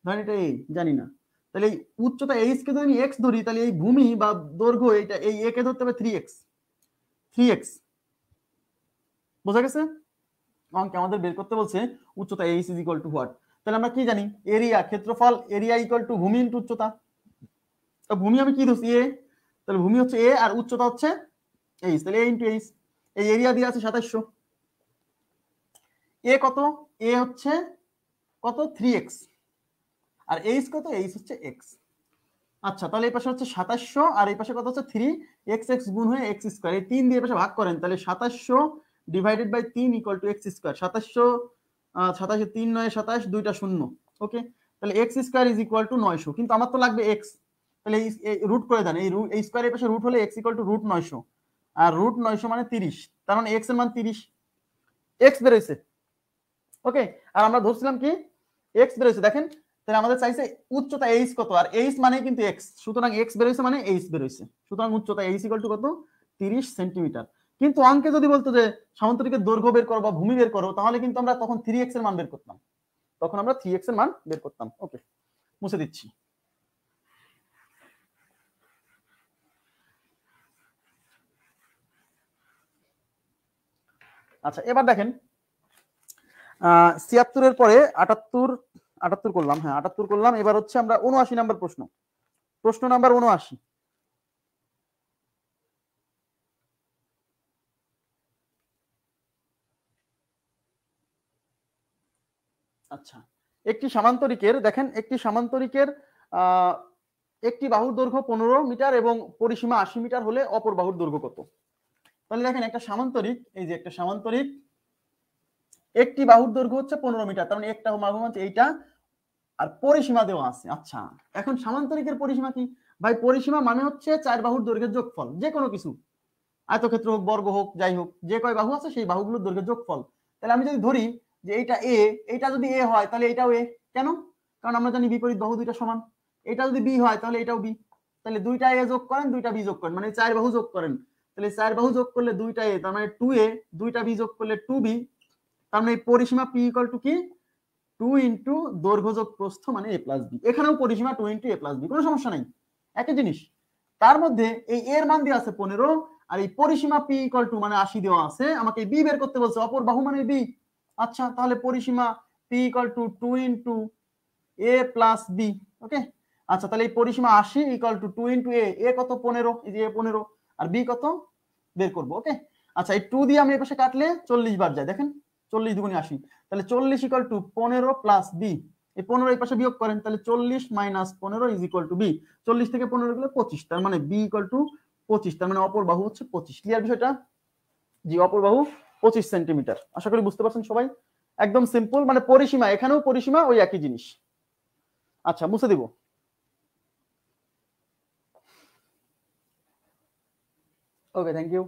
Speaker 1: ধরেন এটা এ, জানি না। তাহলে এই উচ্চতা h কে যদি আমি x ধরি, তাহলে এই ভূমি বা দৈর্ঘ্য এটা এই a কে ধরতে হবে 3x, 3x। বোঝা গেছে? অঙ্কে আমাদের বের করতে বলছে উচ্চতা h is equal two what. তাহলে আমরা কি জানি? এরিয়া, ক্ষেত্রফল, এরিয়া ইকুয়াল টু ভূমি ইনটু উচ্চতা। তো ভূমি আমি কি ধরছি? a, তাহলে ভূমি হচ্ছে a আর উচ্চতা হচ্ছে h, তাহলে a ইনটু h। এই এরিয়া দিয়ে আছে ২৭০০। a কত? a হচ্ছে কত? 3x। আর h কত? h হচ্ছে x। আচ্ছা, তাহলে এই পাশে হচ্ছে ২৭০০ আর এই পাশে কত হচ্ছে 3x গুণ হয়ে x স্কয়ার, এই 3 দিয়ে এই পাশে ভাগ করেন, তাহলে ২৭০০ divided by 3 equal to x square. ২৭০০ ২৭ 3 9 27, দুইটা শূন্য। ওকে, তাহলে x square is equal to 900, কিন্তু আমার তো লাগবে x। তাহলে এই রুট করে দেন, এই স্কয়ার এর পাশে রুট হলে x ইকুয়াল টু রুট 900, আর রুট 900 মানে 30, তার মানে x এর মান 30, x বের হইছে। ওকে, আর আমরা ধরছিলাম কি x বের হইছে, দেখেন। তাহলে আমাদের চাইছে উচ্চতা h কত, আর h মানে কিন্তু x, সুতরাং x বের হইছে মানে h বের হইছে, সুতরাং উচ্চতা h ইকুয়াল টু কত? 30 সেন্টিমিটার। কিন্তু অঙ্কে যদি বলতো যে সামান্তরিকের দৈর্ঘ্য বের করো বা ভূমি বের করো, তাহলে কিন্তু আমরা তখন 3x এর মান বের করতাম, তখন আমরা 3x এর মান বের করতাম। ওকে, মুছে দিচ্ছি। আচ্ছা, এবার দেখেন ৭৬ এর পরে ৭৮ করলাম, হ্যাঁ ৭৮ করলাম। এবার হচ্ছে আমরা ৭৯ নাম্বার প্রশ্ন, প্রশ্ন নাম্বার ৭৯। আচ্ছা, একটি সামান্তরিকের, দেখেন একটি সামান্তরিকের একটি বাহুর দৈর্ঘ্য 15 মিটার এবং পরিসীমা 80 মিটার হলে অপর বাহুর দৈর্ঘ্য কত? তাহলে দেখেন একটা সামান্তরিক, এই যে একটা সামান্তরিক, একটি বাহুর দৈর্ঘ্য হচ্ছে 15 মিটার, তার মানে একটা বাহু হচ্ছে এইটা, আর পরিসীমা দেওয়া আছে। আচ্ছা, এখন সামান্তরিকের পরিসীমা কি? ভাই পরিসীমা মানে হচ্ছে 4 বাহুর দৈর্ঘ্যের যোগফল, যে কোনো কিছু, আয়তক্ষেত্র হোক, বর্গ হোক, যাই হোক, যে কয় বাহু আছে সেই বাহুগুলোর দৈর্ঘ্যের যোগফল। তাহলে আমি যদি ধরি যে এইটা a, এইটা যদি a হয় তাহলে এটাও a, কেন? কারণ আমরা জানি বিপরীত বাহু দুইটা সমান। এটা যদি b হয় তাহলে এটাও b, তাহলে দুইটা a যোগ করেন, দুইটা b যোগ করেন, মানে 4 বাহু যোগ করেন। তাহলে 4 বাহু যোগ করলে দুইটা a, তার মানে 2a, দুইটা b যোগ করলে 2b, তার মানে পরিসীমা p ইকুয়াল টু কি? 2 ইনটু দৈর্ঘ্য যোগ প্রস্থ মানে a প্লাস b। এখানেও পরিসীমা 2 ইনটু a প্লাস b, কোনো সমস্যা নাই, একই জিনিস। তার মধ্যে এই এর মান দেওয়া আছে 15, আর এই পরিসীমা p ইকুয়াল টু মানে 80 দেওয়া আছে, আমাকে b বের করতে বলছে, অপর বাহু মানে b। আচ্ছা, তাহলে পরিসীমা p equal to 2 into a plus b। ওকে, আচ্ছা, তাহলে এই পরিসীমা 80 ইকুয়াল টু 2 ইনটু a কত? 15, এই যে a 15, আর b কত বের করব। ওকে, আচ্ছা, এই 2 দিয়ে আমি এই পাশে কাটলে 40 বার যায়, দেখেন 40 দুগুণে 80, তাহলে 40 ইকুয়াল টু 15 প্লাস b, এই 15 এই পাশে বিয়োগ করেন, তাহলে 40 minus 15 is equal two b। 40 থেকে 15 গেলে 25, তার মানে b ইকুয়াল টু 25, তার মানে অপর বাহু হচ্ছে 25। ক্লিয়ার বিষয়টা? জি, অপর বাহু 25 সেন্টিমিটার। আশা করি বুঝতে পারছেন সবাই, একদম সিম্পল, মানে পরিসীমা, এখানেও পরিসীমা ওই একই জিনিস। আচ্ছা, মুছে দিব। ওকে, থ্যাংক ইউ।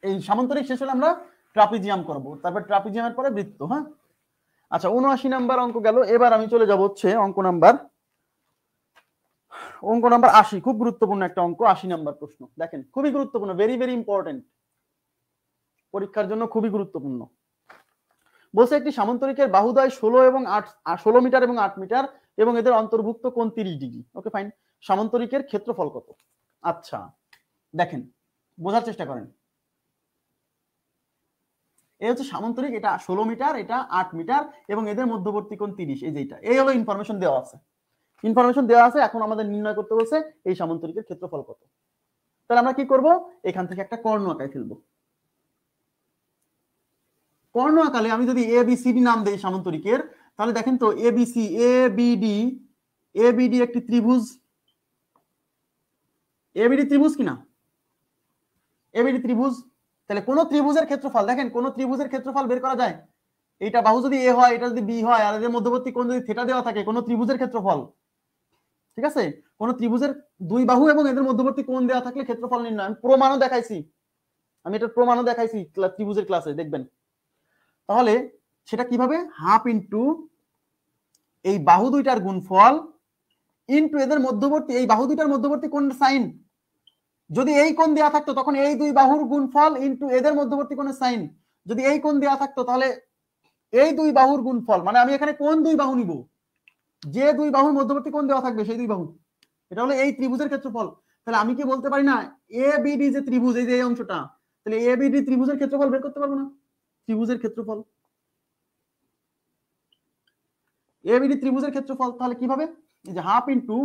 Speaker 1: এই সামান্তরিক শেষ হলে আমরা ট্রাপিজিয়াম করব, তারপর ট্রাপিজিয়ামের পরে বৃত্ত। হ্যাঁ, আচ্ছা ৭৯ নাম্বার অঙ্ক গেল। এবার আমি চলে যাব হচ্ছে অঙ্ক নাম্বার 80, খুব গুরুত্বপূর্ণ একটা অঙ্ক। 80 নাম্বার প্রশ্ন দেখেন, খুবই গুরুত্বপূর্ণ, ভেরি ভেরি ইম্পর্টেন্ট। পরীক্ষার জন্য খুবই গুরুত্বপূর্ণ। বলছে একটি সামান্তরিকের বাহুদ্বয় 16 এবং 16 মিটার এবং 8 মিটার এবং এদের অন্তর্ভুক্ত কোণ 30 ডিগ্রি। Okay fine. সামান্তরিকের ক্ষেত্রফল কত? আচ্ছা দেখেন, বোঝার চেষ্টা করেন। এই হচ্ছে সামান্তরিক, এটা 16 মিটার, এটা 8 মিটার এবং এদের মধ্যবর্তী কোণ 30। এই যেটা, এই হলো ইনফরমেশন দেওয়া আছে। ইনফরমেশন দেওয়া আছে, এখন আমাদের নির্ণয় করতে বলছে এই সামান্তরিকের ক্ষেত্রফল কত। তাহলে আমরা কি করব, এখান থেকে একটা কর্ণ আঁকায় ফেলবো। কর্ণ আকালে আমি যদি এ বি সি ডি নাম দেই সামান্তরিকের, তাহলে দেখেন তো A B C, A B D একটি ত্রিভুজ। এ বি ডি ত্রিভুজ কিনা? এ বি ডি ত্রিভুজ। তাহলে কোন ত্রিভুজের ক্ষেত্রফল, দেখেন কোন ত্রিভুজের ক্ষেত্রফল বের করা যায়। এইটা বাহু যদি এ হয়, এটা যদি বি হয়, আর এদের মধ্যবর্তী কোণ যদি থিটা দেওয়া থাকে, কোন ত্রিভুজের ক্ষেত্রফল, ঠিক আছে, কোন ত্রিভুজের দুই বাহু এবং এদের মধ্যবর্তী কোণ দেওয়া থাকলে ক্ষেত্রফল নির্ণয়। আমি প্রমাণও দেখাইছি, আমি এটা প্রমাণও দেখাইছি ত্রিভুজের ক্লাসে, দেখবেন। তাহলে সেটা কিভাবে, হাফ ইন্টু এই বাহু দুইটার গুণফল ইন্টু এদের মধ্যবর্তী, এই বাহু দুইটার মধ্যবর্তী কোণের সাইন। যদি এই কোণ দেওয়া থাকতো তখন এই দুই বাহুর গুণফল ইন্টু এদের মধ্যবর্তী কোণের সাইন। যদি এই কোণ দেওয়া থাকতো তাহলে এই দুই বাহুর গুণফল, মানে আমি এখানে কোন দুই বাহু নিব, যে দুই বাহুর মধ্যবর্তী কোণ দেওয়া থাকবে সেই দুই বাহু। এটা হলো এই ত্রিভুজের ক্ষেত্রফল। তাহলে আমি কি বলতে পারি না, এ বি ডি যে ত্রিভুজ, এই যে এই অংশটা, তাহলে এ বি ডি ত্রিভুজের ক্ষেত্রফল বের করতে পারবো না? ত্রিভুজের ক্ষেত্রফল, এ বি ডি ত্রিভুজের ক্ষেত্রফল তাহলে কিভাবে, এই যে হাফ ইন্টু,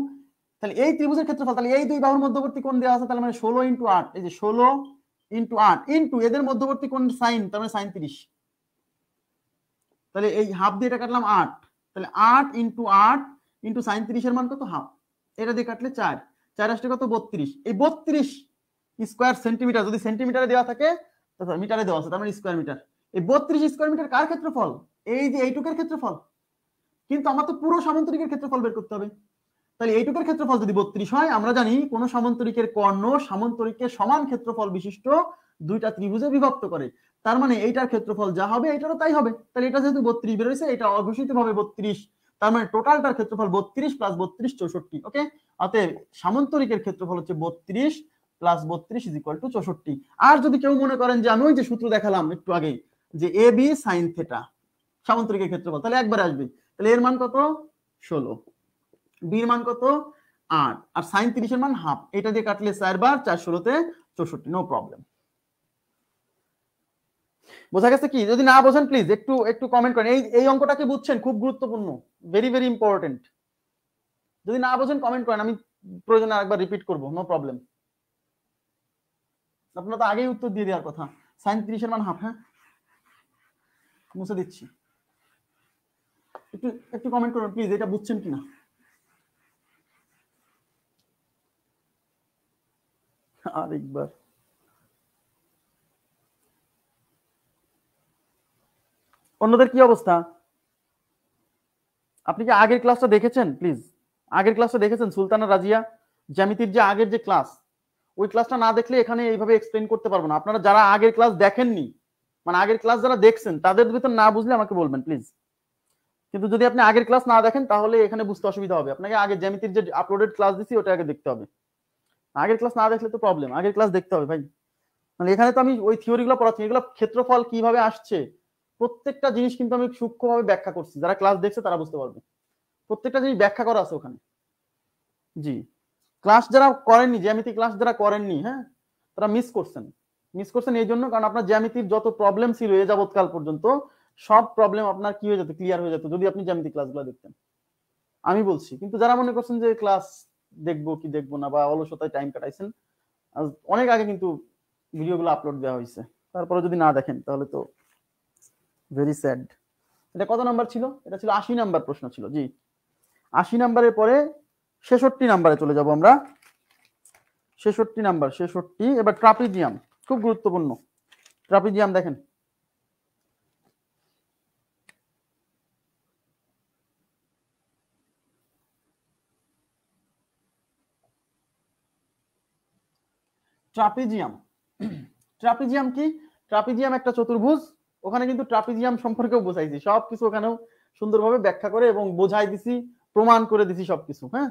Speaker 1: তাহলে এই ত্রিভুজের ক্ষেত্রফল, তাহলে এই দুই বাহুর মধ্যবর্তী কোণ দেওয়া আছে, তাহলে মানে 16 ইন্টু 8, এই যে 16 ইন্টু 8 ইন্টু এদের মধ্যবর্তী কোণ সাইন, তার মানে সাইন 30। তাহলে এই হাফ দিয়ে এটা কাটলাম 8, তাহলে 8 ইন্টু 8 ইন্টু সাইন 30 এর মান কত, হাফ। এটা দিয়ে কাটলে 4, 4 আসলে কত, 32। এই 32 স্কয়ার সেন্টিমিটার, যদি সেন্টিমিটারে দেওয়া থাকে, মিটারে দেওয়া আছে, তার মানে স্কয়ার মিটার। এই 32 স্কয়ার মিটার কার ক্ষেত্রফল, এই যে এইটুকের ক্ষেত্রফল। কিন্তু আমার তো পুরো সামান্তরিকের ক্ষেত্রফল বের করতে হবে। তাহলে এইটুকের ক্ষেত্রফল যদি 32 হয়, আমরা জানি কোন সামান্তরিকের কর্ণ সামান্তরিকের সমান ক্ষেত্রফল বিশিষ্ট দুইটা ত্রিভুজে বিভক্ত করে। তার মানে এইটার ক্ষেত্রফল যা হবে এটারও তাই হবে। তাহলে এটা যেহেতু 32 বের হয়েছে, এটা অঘোষিতভাবে 32, তার মানে টোটালটার ক্ষেত্রফল 32 প্লাস 32 64। ওকে, অতএব সামান্তরিকের ক্ষেত্রফল হচ্ছে 32 প্লাস 32 ইজ ইকুয়াল টু 64। আর যদি কেউ মনে করেন যে আমি ওই যে সূত্র দেখালাম একটু আগে, যে এ বি সাইন থিটা সামান্তরিকের ক্ষেত্রফল, তাহলে একবার আসবে। তাহলে এর মান কত, 16, বি এর মান কত, 8, আর সাইন 30 এর মান হাফ। এটা দিয়ে কাটলে 4 বার, 4 16 64, নো প্রবলেম। বোঝা গেছে কি? যদি না বোঝেন প্লিজ একটু একটু কমেন্ট করেন। এই অঙ্কটা কি বুঝছেন? খুব গুরুত্বপূর্ণ, ভেরি ভেরি ইম্পর্টেন্ট। যদি না বোঝেন কমেন্ট করেন, আমি প্রয়োজনে আরেকবার রিপিট করব, নো প্রবলেম। আপনারা তো আগেই উত্তর দিয়ে দেওয়ার কথা, সাইন 30 এর মান হাফ। হ্যাঁ, মুছে দিচ্ছি, একটু একটু কমেন্ট করুন প্লিজ, এটা বুঝছেন কিনা। আরেকবার, অন্যদের কি অবস্থা? আপনি কি আগের ক্লাসটা দেখেছেন? প্লিজ আগের ক্লাসটা দেখেছেন? সুলতানা রাজিয়া জ্যামিতির যে আগের যে ক্লাস, ওই ক্লাসটা না দেখলে এখানে এইভাবে এক্সপ্লেন করতে পারবো না। আপনারা যারা আগের ক্লাস দেখেননি, মানে আগের ক্লাস যারা দেখছেন, তাদের ভিতর না বুঝলে আমাকে বলবেন প্লিজ। কিন্তু যদি আপনি আগের ক্লাস না দেখেন তাহলে এখানে বুঝতে অসুবিধা হবে। আপনাকে আগে জ্যামিতির যে আপলোডেড ক্লাস দিছি ওটা আগে দেখতে হবে। আগের ক্লাস না দেখলে তো প্রবলেম, আগের ক্লাস দেখতে হবে ভাই। মানে এখানে তো আমি ওই থিওরিগুলো পড়াচ্ছি, এগুলো ক্ষেত্রফল কিভাবে আসছে প্রত্যেকটা জিনিস কিন্তু আমি সূক্ষ্মভাবে ব্যাখ্যা করছি। যারা ক্লাস দেখছে তারা বুঝতে পারবে, প্রত্যেকটা জিনিস ব্যাখ্যা করা আছে ওখানে। জি, ক্লাস যারা করেননি, জ্যামিতি ক্লাস যারা করেননি, হ্যাঁ, তারা মিস করছেন এই জন্য, কারণ আপনার জ্যামিতির যত প্রবলেম ছিল এ যাবৎকাল পর্যন্ত, সব প্রবলেম আপনার কি হয়ে যেত, ক্লিয়ার হয়ে যেত যদি আপনি জ্যামিতি ক্লাসগুলো দেখতেন। আমি বলছি, কিন্তু যারা মনে করছেন যে ক্লাস দেখবো কি দেখবো না, বা অলসতায় টাইম কাটাইছেন, অনেক আগে কিন্তু ভিডিওগুলো আপলোড দেওয়া হয়েছে, তারপরে যদি না দেখেন তাহলে তো ভেরি স্যাড। এটা কত নাম্বার ছিল? এটা ছিল 80 নাম্বার প্রশ্ন ছিল। জি, 80 নাম্বারের পরে 66 নাম্বারে চলে যাব আমরা। 66 নাম্বার, 66। এবার ট্রাপিজিয়াম, খুব গুরুত্বপূর্ণ। ট্রাপিজিয়াম দেখেন, ট্রাপিজিয়াম। ট্রাপিজিয়াম কি? ট্রাপিজিয়াম একটা চতুর্ভুজ। ওখানে কিন্তু ট্রাপিজিয়াম সম্পর্কেও বোঝাইছি, সবকিছু ওখানেও সুন্দরভাবে ব্যাখ্যা করে এবং বোঝাই দিছি, প্রমাণ করে দিছি সবকিছু। হ্যাঁ,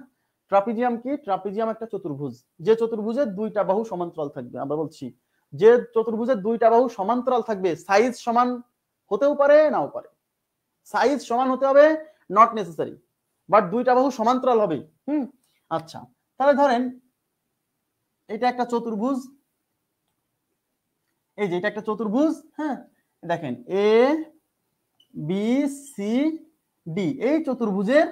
Speaker 1: ট্রাপিজিয়াম কি? ট্রাপিজিয়াম একটা চতুর্ভুজ, যে চতুর্ভুজের দুইটা বাহু সমান্তরাল থাকবে। আমরা বলছি যে চতুর্ভুজের দুইটা বাহু সমান্তরাল থাকবে, সাইজ সমান হতেও পারে নাও পারে, সাইজ সমান হতে হবে নট নেসেসারি, বাট দুইটা বাহু সমান্তরাল হবে। আচ্ছা, তাহলে ধরেন এটা একটা চতুর্ভুজ, এই যে এটা একটা চতুর্ভুজ, হ্যাঁ দেখেন এ বি সি ডি, এই চতুর্ভুজের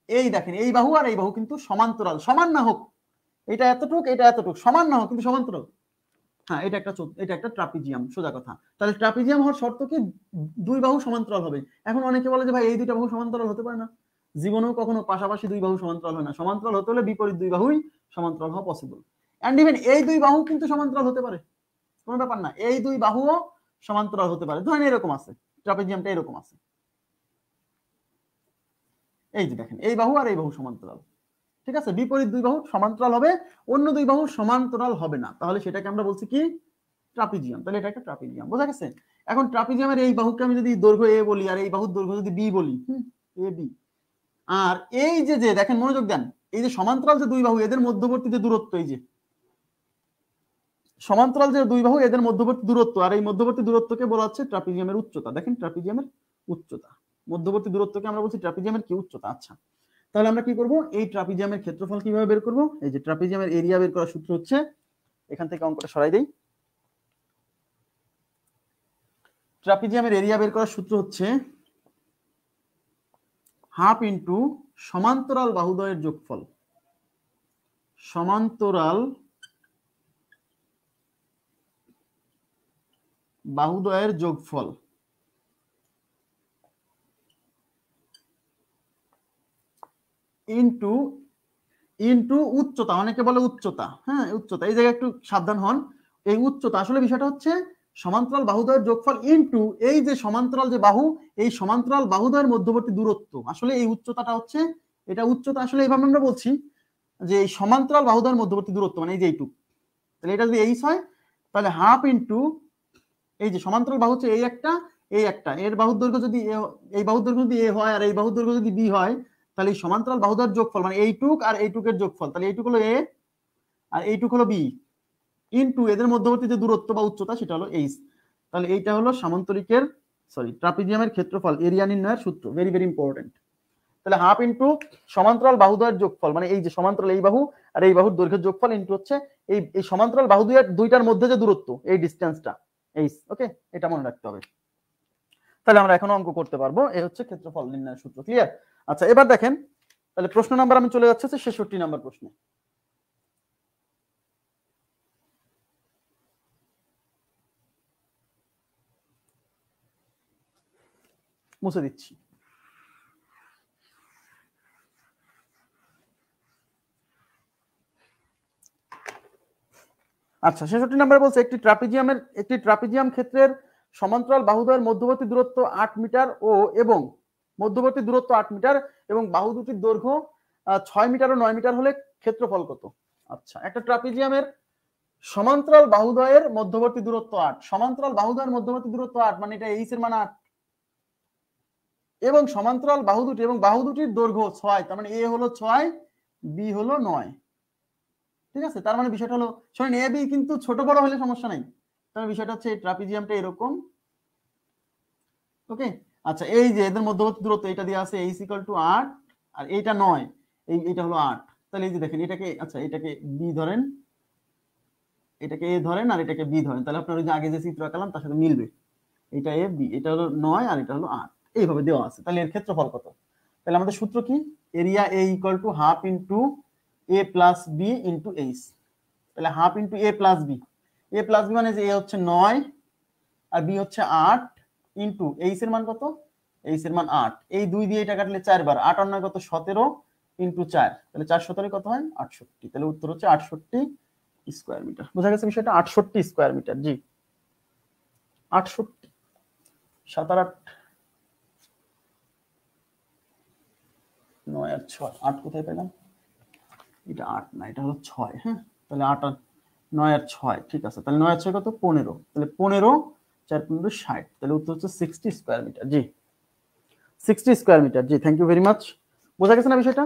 Speaker 1: এই দেখেন এই বাহু আর এই বাহু কিন্তু সমান্তরাল, সমান না হোক, এটা এতটুক এটা এতটুক, সমান না হোক কিন্তু সমান্তরাল। হ্যাঁ এটা একটা ট্রাপিজিয়াম, সোজা কথা। তাহলে ট্রাপিজিয়াম হওয়ার শর্ত কি? দুই বাহু সমান্তরাল হবে। এখন অনেকে বলে যে ভাই এই দুইটা বাহু সমান্তরাল হতে পারে না, জীবনেও কখনো পাশাপাশি দুই বাহু সমান্তরাল হয় না, সমান্তরাল হতে হলে বিপরীত দুই বাহুই সমান্তরাল হওয়া পসিবল। এন্ড ইভেন এই দুই বাহু কিন্তু সমান্তরাল হতে পারে, কোনো ব্যাপার না, এই দুই বাহুও সমান্তরাল হতে পারে। ধরেন এরকম আছে, ট্রাপিজিয়ামটা এরকম আছে, এই যে দেখেন এই বাহু আর এই বাহু সমান্তরাল, ঠিক আছে, বিপরীত দুই বাহু সমান্তরাল হবে, অন্য দুই বাহু সমান্তরাল হবে না, তাহলে সেটাকে আমরা বলছি কি? ট্রাপিজিয়াম। তাহলে এটা একটা ট্রাপিজিয়াম, বোঝা গেছে? এখন ট্রাপিজিয়ামের এই বাহুকে আমি যদি দৈর্ঘ্য এ বলি আর এই বাহুর দৈর্ঘ্য যদি বি বলি, এ বি, আর এই যে যে দেখেন মনোযোগ দেন, এই যে সমান্তরাল যে দুই বাহু এদের মধ্যবর্তী যে দূরত্ব, এই যে সমান্তরাল যে দুই বাহু এদের মধ্যবর্তী দূরত্ব, আর এই মধ্যবর্তী দূরত্বকে বলা হচ্ছে ট্রাপিজিয়ামের উচ্চতা। দেখেন ট্রাপিজিয়ামের উচ্চতা, মধ্যবর্তী দূরত্বকে আমরা বলছি ট্রাপিজিয়ামের কি? উচ্চতা। আচ্ছা, তাহলে আমরা কি করব? এই ট্রাপিজিয়ামের ক্ষেত্রফল কিভাবে বের করব? এই যে ট্রাপিজিয়ামের এরিয়া বের করার সূত্র হচ্ছে, এখান থেকে অঙ্কটা সরাই দেই, ট্রাপিজিয়ামের এরিয়া বের করার সূত্র হচ্ছে হাফ ইন্টু সমান্তরাল বাহুদ্বয়ের যোগফল, সমান্তরাল বাহুদ্বয়ের যোগফল ইন্টু ইন্টু উচ্চতা, অনেকে বলে উচ্চতা, হ্যাঁ উচ্চতা, এই জায়গায় একটু সাবধান হন, এই উচ্চতা আসলে বিষয়টা হচ্ছে সমান্তরাল বাহুদ্বয়ের যোগফল ইন্টু এই যে সমান্তরাল যে বাহু, এই সমান্তরাল বাহুদ্বয়ের মধ্যবর্তী দূরত্ব, আসলে এই উচ্চতাটা হচ্ছে, এটা উচ্চতা আসলে এইভাবে আমরা বলছি যে এই সমান্তরাল বাহুদ্বয়ের মধ্যবর্তী দূরত্ব মানে এই যে এইটুকু, তাহলে এটা যদি এইচ হয় তাহলে হাফ ইন্টু এই যে সমান্তরাল বাহু হচ্ছে এই একটা এর বাহুর দৈর্ঘ্য যদি এই বাহুর দৈর্ঘ্য যদি এ হয় আর এই বাহুর দৈর্ঘ্য যদি বি হয়, তাহলে এই সমান্তরাল বাহুদ্বয়ের যোগফল মানে এইটুক আর এইটুকের যোগফল, তাহলে এইটুক হলো এ আর এইটুক হলো বি, ইনটু এদের মধ্যবর্তী যে দূরত্ব বা উচ্চতা সেটা হলো এইচ। তাহলে এইটা হলো সামান্তরিকের ট্রাপিজিয়ামের ক্ষেত্রফল এরিয়া নির্ণয়ের সূত্র, ভেরি ভেরি ইম্পর্টেন্ট। তাহলে হাফ ইনটু সমান্তরাল বাহুদ্বয়ের যোগফল মানে এই যে সমান্তরাল এই বাহু আর এই বাহুর দৈর্ঘ্যের যোগফল ইনটু হচ্ছে এই সমান্তরাল বাহুদ্বয়ের দুইটার মধ্যে যে দূরত্ব, এই ডিসটেন্সটা এইচ। ওকে, এটা মনে রাখতে হবে, তাহলে আমরা এখন অঙ্ক করতে পারবো। এই হচ্ছে ক্ষেত্রফল নির্ণয়ের সূত্র, ক্লিয়ার? আচ্ছা, এবার দেখেন তাহলে প্রশ্ন নাম্বার আমি চলে যাচ্ছি 66 নাম্বার প্রশ্নে। মুছে দিচ্ছি। আচ্ছা, 66 নাম্বার বলছে একটি ট্রাপিজিয়াম ক্ষেত্রের সমান্তরাল বাহুদ্বয়ের মধ্যবর্তী দূরত্ব 8 মিটার এবং মধ্যবর্তী দূরত্ব 8 মিটার এবং বাহু দুটির দৈর্ঘ্য 6 মিটার ও 9 মিটার হলে ক্ষেত্রফল কত? আচ্ছা, একটা ট্রাপিজিয়ামের সমান্তরাল বাহুদ্বয়ের মধ্যবর্তী দূরত্ব 8, সমান্তরাল বাহুদ্বয়ের মধ্যবর্তী দূরত্ব 8 মানে এটা এইচ এর মান 8 এবং সমান্তরাল বাহু দুটি এবং বাহু দুটির দৈর্ঘ্য 6, তার মানে এ হলো 6 বি হলো 9, ঠিক আছে? তার মানে বিষয়টা হলো, শুনুন, এ বি কিন্তু ছোট বড় হলে সমস্যা নাই, তার বিষয়টা হচ্ছে ট্রাপিজিয়ামটা এরকম, ওকে? আচ্ছা, এই যে এদের মধ্যবর্তী দূরত্ব এটা দিয়ে আছে এইচ ইকুয়াল টু 8 আর এইটা 9, এইটা হলো 8, তাহলে এই যে দেখেন এটাকে, আচ্ছা এটাকে বি ধরেন, এটাকে এ ধরেন আর এটাকে বি ধরেন, তাহলে আপনার ওই যে আগে যে চিত্র আঁকালাম তার সাথে মিলবে, এটা এ বি, এটা হলো 9 আর এটা হলো 8, এইভাবে দেওয়া আছে। তাহলে এর ক্ষেত্রফল কত? তাহলে আমাদের সূত্র কি? Area A equal to half into A plus B into H. তাহলে half into A plus B, A plus B মানে যে এ হচ্ছে 9 আর বি হচ্ছে 8 ইন্টু এইচ এর মান কত? এইচ এর মান 8, এই 2 দিয়ে এটা কাটলে 4 বার, 8 আর 9 কত? 17 ইন্টু 4, তাহলে 4 17 কত হয়? 68, তাহলে উত্তর হচ্ছে 68 স্কয়ার মিটার। বোঝা গেছে বিষয়টা? 68 স্কয়ার মিটার, জি 68, 7 আর 8 9 আর 6, 8 কোথায় পেলাম? এটা 8 না, এটা হলো 6, হ্যাঁ তাহলে 8 আর 9 আর 6, ঠিক আছে, তাহলে 9 আর 6 কত? 15, তাহলে 15 4 15 60, তাহলে উত্তর হচ্ছে 60 স্কয়ার মিটার, জি 60 স্কয়ার মিটার, জি থ্যাংক ইউ ভেরি মাচ। বোঝা গেছে না বিষয়টা?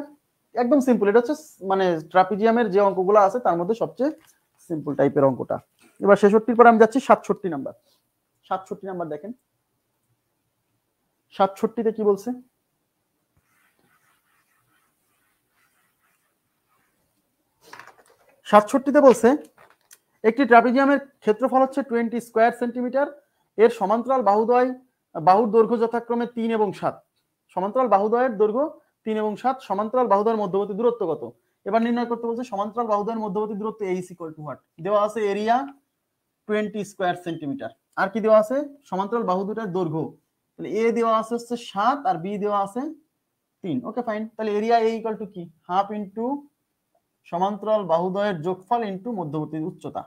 Speaker 1: একদম সিম্পল, এটা হচ্ছে মানে ট্রাপিজিয়ামের যে অঙ্কগুলো আছে তার মধ্যে সবচেয়ে সিম্পল টাইপের অঙ্কটা। এবার 66 পরে আমি যাচ্ছি 67 নাম্বার। 67 নাম্বার দেখেন, 67তে কি বলছে? 67তে বলছে একটি ট্রাপিজিয়ামের ক্ষেত্রফল হচ্ছে 20 স্কয়ার সেন্টিমিটার, এর সমান্তরাল বাহুর দৈর্ঘ্য যথাক্রমে 3 এবং 7। সমান্তরাল বাহুদ্বয়ের দৈর্ঘ্য 3 এবং 7, সমান্তরাল বাহুদ্বয়ের মধ্যবর্তী দূরত্ব কত? এবার নির্ণয় করতে বলছে সমান্তরাল বাহুদ্বয়ের মধ্যবর্তী দূরত্ব এইচ ইকুয়াল টু হোয়াট। দেওয়া আছে এরিয়া 20 স্কয়ার সেন্টিমিটার, আর কি দেওয়া আছে? সমান্তরাল বাহু দুটার দৈর্ঘ্য। তাহলে এ দেওয়া আছে হচ্ছে 7 আর বি দেওয়া আছে 3। Okay fine. তাহলে এরিয়া এ ইকুয়াল টু কি? হাফ ইনটু সমান্তরাল বাহুদ্বয়ের যোগফল ইনটু মধ্যবর্তী উচ্চতা।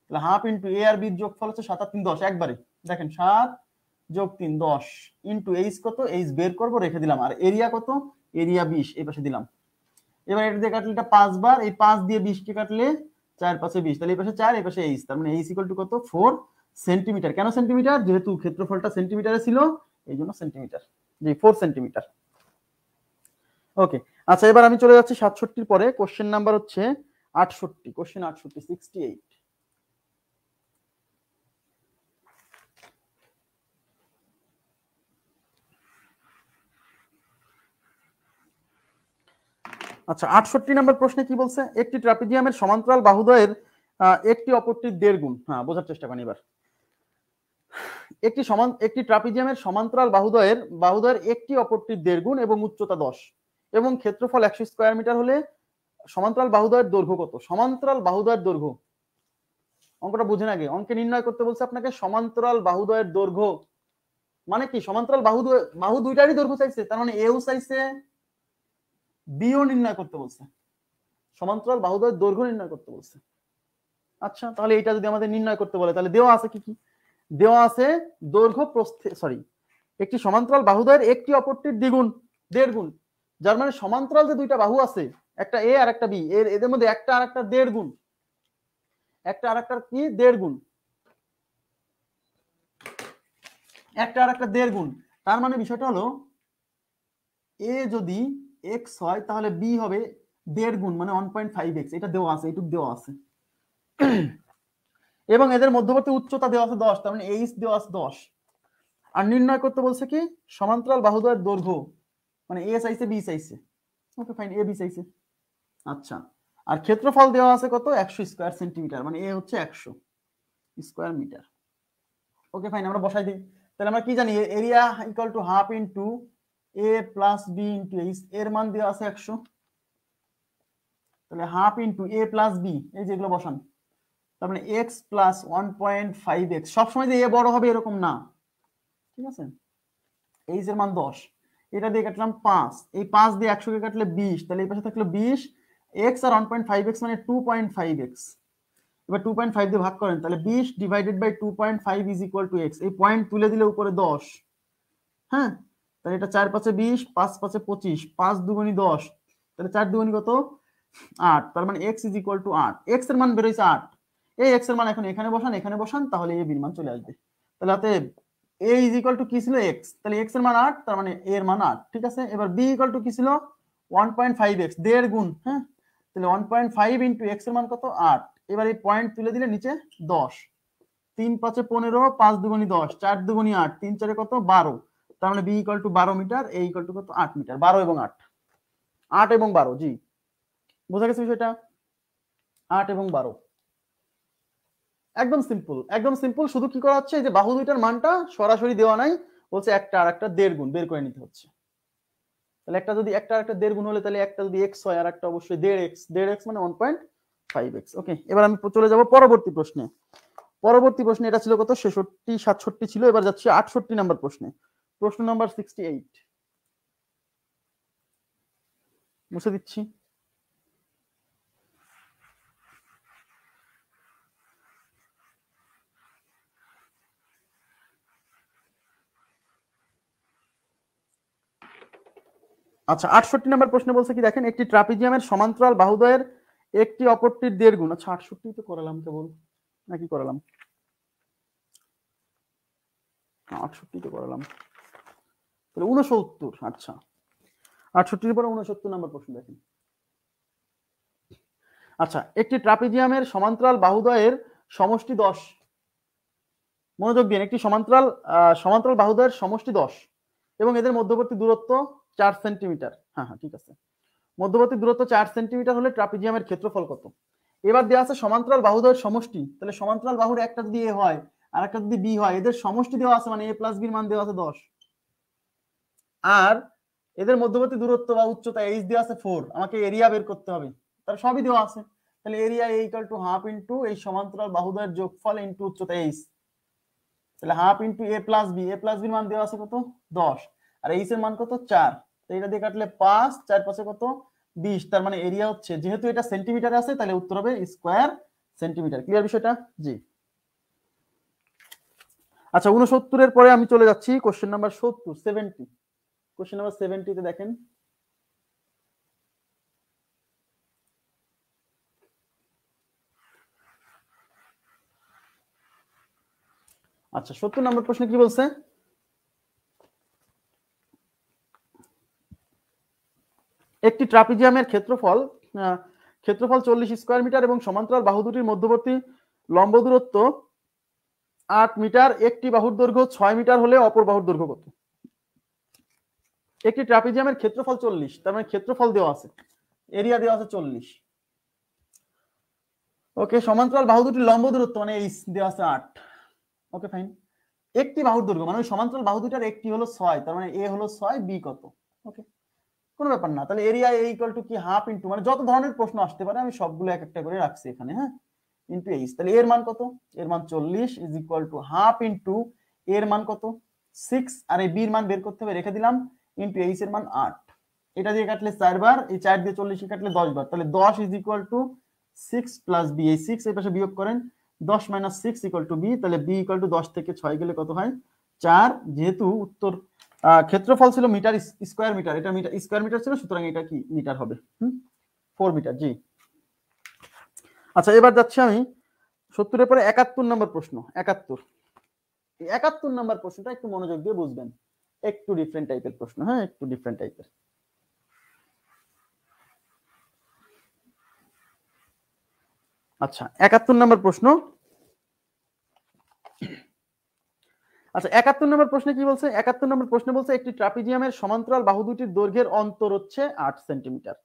Speaker 1: তাহলে হাফ ইনটু এ আর বির যোগফল হচ্ছে 7 আর 3 10, একবারে দেখেন 7 যোগ 3 10 ইনটু এইচ কত? এইচ বের করব, রেখে দিলাম। আর এরিয়া কত? এরিয়া 20, এই পাশে দিলাম। এবার এটা দিয়ে কাটলে এটা 5 বার, এই 5 দিয়ে 20 কে কাটলে 4 5 20, তাহলে এই পাশে 4 এই পাশে এইচ, তার মানে এইচ ইকুয়াল টু কত? 4 সেন্টিমিটার। কেন সেন্টিমিটার? যেহেতু ক্ষেত্রফলটা সেন্টিমিটারে ছিল এই জন্য সেন্টিমিটার, জি 4 সেন্টিমিটার। ওকে, আচ্ছা এবার আমি চলে যাচ্ছি 67 পরে। কোশ্চেন নাম্বার হচ্ছে 68, কোশ্চেন 68 68। আচ্ছা 68 নম্বর প্রশ্নে কি বলছে? একটি ট্রাপিজিয়ামের সমান্তরাল বাহুদ্বয়ের একটি অপরটির 1.5 গুণ। হ্যাঁ, বোঝার চেষ্টা করেন এবার। একটি ট্রাপিজিয়ামের সমান্তরাল বাহুদ্বয়ের একটি অপরটির 1.5 গুণ এবং উচ্চতা 10 এবং ক্ষেত্রফল 100 স্কয়ার মিটার হলে সমান্তরাল বাহুদ্বয়ের দৈর্ঘ্য কত? সমান্তরাল বাহুদ্বয়ের দৈর্ঘ্য, অঙ্কটা বুঝেন আগে। অঙ্কে নির্ণয় করতে বলছে আপনাকে সমান্তরাল বাহুদ্বয়ের দৈর্ঘ্য মানে কি? সমান্তরাল বাহু দুইটারই দৈর্ঘ্য চাইছে, তার মানে এও চাইছে বিও নির্ণয় করতে বলছে। সমান্তরাল বাহুদ্বয়ের দৈর্ঘ্য নির্ণয় করতে বলছে। আচ্ছা, তাহলে এটা যদি আমাদের নির্ণয় করতে বলে তাহলে দেওয়া আছে কি কি? দেওয়া আছে দৈর্ঘ্য প্রস্থে একটি সমান্তরাল বাহুদ্বয়ের একটি অপরটির দ্বিগুণ 1.5 গুণ, যার মানে সমান্তরাল যে দুইটা বাহু আছে, একটা এ আর একটা বি, এদের মধ্যে একটা আর একটা 1.5 গুণ, একটা আর একটা কি 1.5 গুণ, একটা আর একটা 1.5 গুণ। তার মানে বিষয়টা হলো এ যদি x হয় তাহলে বি হবে 1.5 গুণ, মানে 1.5x। এটা দেওয়া আছে, এটুক দেওয়া আছে। এবং এদের মধ্যবর্তী উচ্চতা দেওয়া আছে 10, তার মানে এইচ দেওয়া আছে 10। আর নির্ণয় করতে বলছে কি? সমান্তরাল বাহুদ্বয়ের দৈর্ঘ্য, মানে এ চাইছে বি চাইছে। ওকে ফাইন, এ বি চাইছে। আচ্ছা, আর ক্ষেত্রফল দেওয়া আছে কত? 100 স্কয়ার সেন্টিমিটার, মানে এ হচ্ছে 100 স্কয়ার মিটার। ওকে ফাইন, আমরা বসাই দিই। তাহলে আমরা কি জানি? Area equal to half into A plus B into H, এর মান দেওয়া আছে 100। তাহলে half into A plus B, এই যেগুলো বসান, তার মানে এক্স প্লাস 1.5x। সবসময় যে এ বড় হবে এরকম না, ঠিক আছে? এইচ এর মান 10, এটা দিয়ে কাটলাম 5, এই 5 দিয়ে 100 কে কাটলে 20, তাহলে এই পাশে থাকলো 20, x আর 1.5x মানে 2.5x। এবার 2.5 দিয়ে ভাগ করেন, তাহলে 20 divided by 2.5 is equal to x। এই পয়েন্ট তুলে দিলে উপরে 10। হ্যাঁ, তাহলে এটা 4 5 20, 5 5 25, 5 দুগুণী 10, তাহলে 4 দুগুণী কত? 8। তার মানে x is equal to 8। x এর মান বের হইছে 8। এই x এর মান এখন এখানে বসান, তাহলে a বির মান চলে আসবে। তাহলে অতএব a ইজ ইকুয়াল টু কি ছিল? x। তাহলে x এর মান 8, তার মানে a এর মান 8। ঠিক আছে, এবার b ইকুয়াল টু কি ছিল? 1.5x, 1.5 গুণ। হ্যাঁ, তাহলে 1.5 ইনটু x এর মান কত? 8। এবার এই পয়েন্ট তুলে দিলে নিচে 10, 3 5 15, 5 দুগুণী 10, 4 দুগুণী 8, 3 4 কত? 12। তার মানে b equal to 12 metre, a equal to কত? 8 মিটার। 12 এবং 8, 8 এবং 12, জি বোঝা গেছে বিষয়টা? 8 এবং 12, একদম সিম্পল, একদম সিম্পল। শুধু কি করা হচ্ছে? এই যে বাহু দুইটার মানটা সরাসরি দেওয়া নাই, বলছে একটা আর একটা 1.5 গুণ বের করে নিতে হচ্ছে। তাহলে একটা যদি একটা আর একটা 1.5 গুণ হলে, তাহলে একটা যদি x হয় আর একটা অবশ্যই 1.5x, 1.5x মানে 1.5x। ওকে, এবার আমি চলে যাব পরবর্তী প্রশ্নে। এটা ছিল কত? 66 67 ছিল, এবার যাচ্ছি 68 নাম্বার প্রশ্নে। প্রশ্ন নাম্বার 68 মুছে দিচ্ছি। আচ্ছা 68 নাম্বার প্রশ্নে বলছে কি দেখেন, একটি ট্রাপিজিয়ামের সমান্তরাল বাহুদ্বয়ের একটি অপরটির 1.5 গুণ। আচ্ছা 68 তো করালাম কেবল, নাকি করালাম? 68 তো করালাম, তাহলে 69। আচ্ছা 68 পরে 69 নাম্বার প্রশ্ন দেখেন। আচ্ছা, একটি ট্রাপিজিয়ামের সমান্তরাল বাহুদ্বয়ের সমষ্টি 10। মনোযোগ দিন, একটি সমান্তরাল বাহুদ্বয়ের সমষ্টি 10 এবং এদের মধ্যবর্তী দূরত্ব 4 সেন্টিমিটার। হ্যাঁ হ্যাঁ ঠিক আছে, মধ্যবর্তী দূরত্ব 4 সেন্টিমিটার হলে ট্রাপিজিয়ামের ক্ষেত্রফল কত? এবার দেওয়া আছে সমান্তরাল বাহুদ্বয়ের সমষ্টি, তাহলে সমান্তরাল বাহুর একটা যদি এ হয় আর একটা যদি বি হয়, এদের সমষ্টি দেওয়া আছে মানে এ প্লাস বির মান দেওয়া আছে 10, আর এদের মধ্যবর্তী দূরত্ব বা উচ্চতা এইচ দেওয়া আছে 4, আমাকে এরিয়া বের করতে হবে, তার সবই দেওয়া আছে। তাহলে area A equal to half into এই সমান্তরাল বাহুদ্বয়ের যোগফল ইনটু উচ্চতা এইচ, তাহলে half into A plus B, A plus বির মান দেওয়া আছে কত 10 আর এইচ এর মান কত 4, তো এটা দিয়ে কাটলে 5, 4 5 কত 20, তার মানে এরিয়া হচ্ছে, যেহেতু এটা সেন্টিমিটারে আছে তাহলে উত্তর হবে স্কয়ার সেন্টিমিটার। ক্লিয়ার বিষয়টা? জি। আচ্ছা 69 এর পরে আমি চলে যাচ্ছি কোশ্চেন নাম্বার 70। কোশ্চেন নাম্বার 70 তে দেখেন, আচ্ছা 70 নম্বর প্রশ্নে কি বলছে, একটি ট্রাপিজিয়ামের ক্ষেত্রফল 40 স্কয়ার মিটার এবং সমান্তরাল বাহু দুটির মধ্যবর্তী লম্ব দূরত্ব 8 মিটার, একটি বাহুর দৈর্ঘ্য 6 মিটার হলে অপর বাহুর দৈর্ঘ্য কত? একটি ট্রাপিজিয়ামের ক্ষেত্রফল 40, তার মানে ক্ষেত্রফল দেওয়া আছে, এরিয়া দেওয়া আছে 40। ওকে, সমান্তরাল বাহু দুটির লম্ব দূরত্ব মানে এইচ দেওয়া আছে 8। ওকে ফাইন, একটি বাহুর দৈর্ঘ্য মানে ওই সমান্তরাল বাহু দুটার একটি হলো 6, তার মানে এ হলো 6, বি কত? ওকে, কোনো ব্যাপার না। তাহলে এরিয়া এ ইকুয়াল টু কি হাফ ইনটু, মানে যত ধরনের প্রশ্ন আসতে পারে আমি সবগুলো এক একটা করে রাখছি এখানে, হ্যাঁ, ইনটু এইচ। তাহলে এর মান কত? এর মান 40 is equal to half into এর মান কত 6 আর এই বির মান বের করতে হবে, রেখে দিলাম, ইনটু এইচ এর মান 8। এটা দিয়ে কাটলে 4 বার, এই 4 দিয়ে 40 কাটলে 10 বার, তাহলে 10 is equal to 6 plus B, এই 6 এই পাশে বিয়োগ করেন, 10 মাইনাস 6 ইকুয়াল টু বি, তাহলে বি ইকুয়াল টু 10 থেকে 6 গেলে কত হয় 4। যেহেতু উত্তর ক্ষেত্রফল ছিল মিটার স্কয়ার মিটার, এটা মিটার স্কয়ার মিটার ছিল, সুতরাং এটা কি মিটার হবে, 4 মিটার। জি। আচ্ছা এবার যাচ্ছি আমি 70 এর পরে 71 নম্বর প্রশ্ন। 71 নম্বর প্রশ্নটা একটু মনোযোগ দিয়ে বুঝবেন, একটু ডিফারেন্ট টাইপের প্রশ্ন, হ্যাঁ একটু ডিফারেন্ট টাইপের। আচ্ছা 71 নম্বর প্রশ্ন, আচ্ছা 71 নম্বর প্রশ্নে কি বলছে, 71 নম্বর প্রশ্নে বলছে একটি ট্রাপিজিয়ামের সমান্তরাল বাহু দুটির দৈর্ঘ্যের অন্তর হচ্ছে 8 সেন্টিমিটার।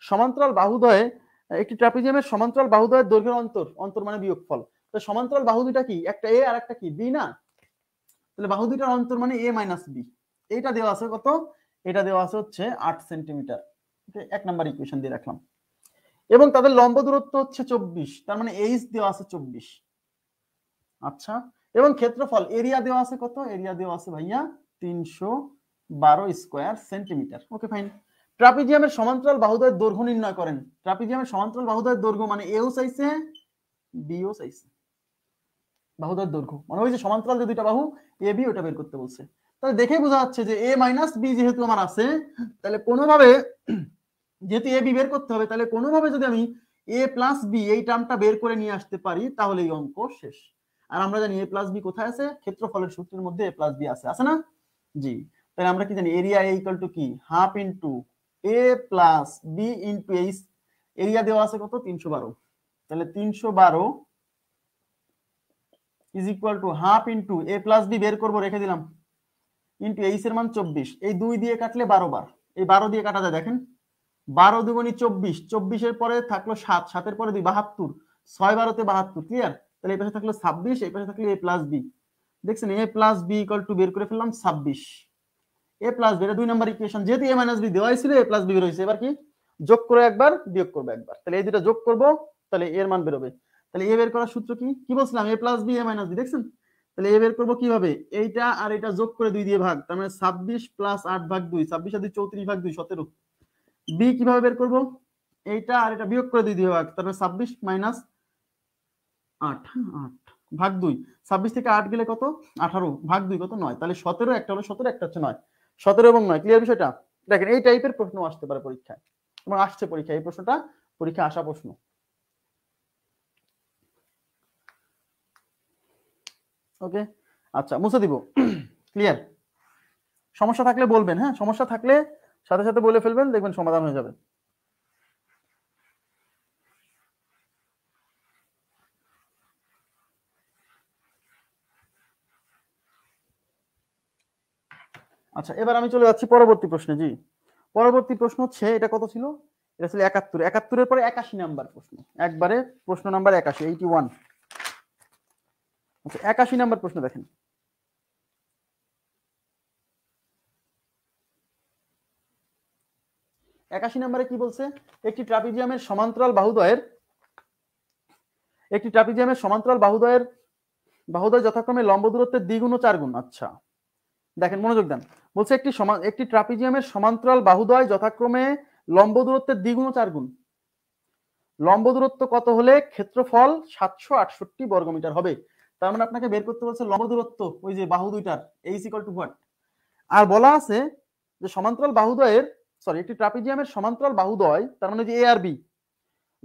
Speaker 1: সমান্তরাল বাহুদ্বয়ে, একটি ট্রাপিজিয়ামের সমান্তরাল বাহুদ্বয়ের দৈর্ঘ্যের অন্তর মানে বিয়োগফল, তো সমান্তরাল বাহু দুইটা কি, একটা এ আর একটা কি বি না, তাহলে বাহু দুইটার অন্তর মানে এ মাইনাস বি, এইটা দেওয়া আছে কত, এটা দেওয়া আছে হচ্ছে 8 সেন্টিমিটার। ওকে, এক নাম্বার ইকুয়েশন দিয়ে রাখলাম, এবং তাদের লম্ব দূরত্ব হচ্ছে 24, তার মানে এইচ দেওয়া আছে 24। আচ্ছা, এবং ক্ষেত্রফল এরিয়া দেওয়া আছে কত, এরিয়া দেওয়া আছে ভাইয়া 312 স্কয়ার সেন্টিমিটার। ওকে ফাইন, ট্রাপিজিয়ামের সমান্তরাল বাহুদ্বয়ের দৈর্ঘ্য নির্ণয় করেন। ট্রাপিজিয়ামের সমান্তরাল বাহুদ্বয়ের দৈর্ঘ্য মানে এও চাইছে বিও চাইছে, বাহুদ্বয়ের দৈর্ঘ্য মানে ওই যে সমান্তরাল যে দুইটা বাহু এ বি, ওটা বের করতে বলছে। তাহলে দেখেই বোঝা যাচ্ছে যে এ মাইনাস বি যেহেতু আমার আছে, তাহলে কোনোভাবে যেহেতু এ বি বের করতে হবে, তাহলে কোনোভাবে যদি আমি এ প্লাস বি এই টার্মটা বের করে নিয়ে আসতে পারি তাহলে এই অঙ্ক শেষ। আর আমরা জানি এ প্লাস বি কোথায় আছে, ক্ষেত্রফলের সূত্রের মধ্যে এ প্লাস বি আছে না? জি। তাহলে আমরা কি জানি, এরিয়া এ ইকুয়াল টু কি half into A plus B into H, area দেওয়া আছে কত 312, তাহলে 312 is equal to half into A plus B বের করবো, রেখে দিলাম, ইনটু এইচ এর মান 24, এই 2 দিয়ে কাটলে 12 বার, এই 12 দিয়ে কাটা যায়, দেখেন 12 দুগুণী 24, 24 এর পরে থাকলো 7, 7 এর পরে 2 72, 6 12 72। ক্লিয়ার? তাহলে এই পাশে থাকলো 26, এই পাশে থাকলো এ প্লাস বি, দেখছেন এ প্লাস বি ইকুয়াল টু বের করে ফেললাম 26, এ প্লাস বি, এটা 2 নাম্বার ইকুয়েশন, যেহেতু এ মাইনাস বি দেওয়াই ছিল এ প্লাস বি বের হইছে, এবার কি যোগ করে একবার বিয়োগ করবে একবার, তাহলে এই দুটো যোগ করব, তাহলে এর মান বের হবে। তাহলে এ বের করার সূত্র কি কি বলছিলাম, এ প্লাস বি এ মাইনাস বি, দেখছেন? তাহলে এ বের করব কিভাবে, এইটা আর এটা যোগ করে 2 দিয়ে ভাগ, তার মানে 26 প্লাস 8 ভাগ 2, 26 আর 2 34 ভাগ 2 17। বি কিভাবে বের করব, এইটা আর এটা বিয়োগ করে 2 দিয়ে ভাগ, তার মানে 26 মাইনাস 8 ভাগ 2, 26 থেকে 8 গেলে কত 18 ভাগ 2 কত 9, তাহলে 17, একটা হলো 17 একটা হচ্ছে 9, 17 এবং 9। ক্লিয়ার বিষয়টা? দেখেন এই টাইপের প্রশ্ন আসতে পারে পরীক্ষায়, এবং আসছে পরীক্ষায়, এই প্রশ্নটা পরীক্ষা আসা প্রশ্ন। ওকে, আচ্ছা মুছে দিব। ক্লিয়ার? সমস্যা থাকলে বলবেন, হ্যাঁ সমস্যা থাকলে সাথে সাথে বলে ফেলবেন, দেখবেন সমাধান হয়ে যাবে। আচ্ছা, এবার আমি চলে যাচ্ছি পরবর্তী প্রশ্নে। জি, পরবর্তী প্রশ্ন হচ্ছে, এটা কত ছিল? এটা ছিল 71। 71-এর পরে 81 নাম্বার প্রশ্ন, একবারে প্রশ্ন নাম্বার 81, 81। আচ্ছা, 81 নাম্বার প্রশ্ন দেখেন। 81 নম্বরে কি বলছে? একটি ট্রাপিজিয়ামের সমান্তরাল বাহুদ্বয় যথাক্রমে লম্ব দূরত্বের দ্বিগুণ ও চারগুণ। আচ্ছা, দেখেন, মনোযোগ দেন। বলছে একটি ট্রাপিজিয়ামের সমান্তরাল বাহুদ্বয় যথাক্রমে লম্ব দূরত্বের দ্বিগুণ ও চারগুণ। লম্ব দূরত্ব কত হলে ক্ষেত্রফল 768 বর্গমিটার হবে? তার মানে আপনাকে বের করতে বলছে লম্ব দূরত্ব, ওই যে বাহু দুইটার, এইচ ইকুয়াল টু হোয়াট। আর বলা আছে যে একটি ট্রাপিজিয়ামের সমান্তরাল বাহুদ্বয়, তার মানে যে এ আর বি,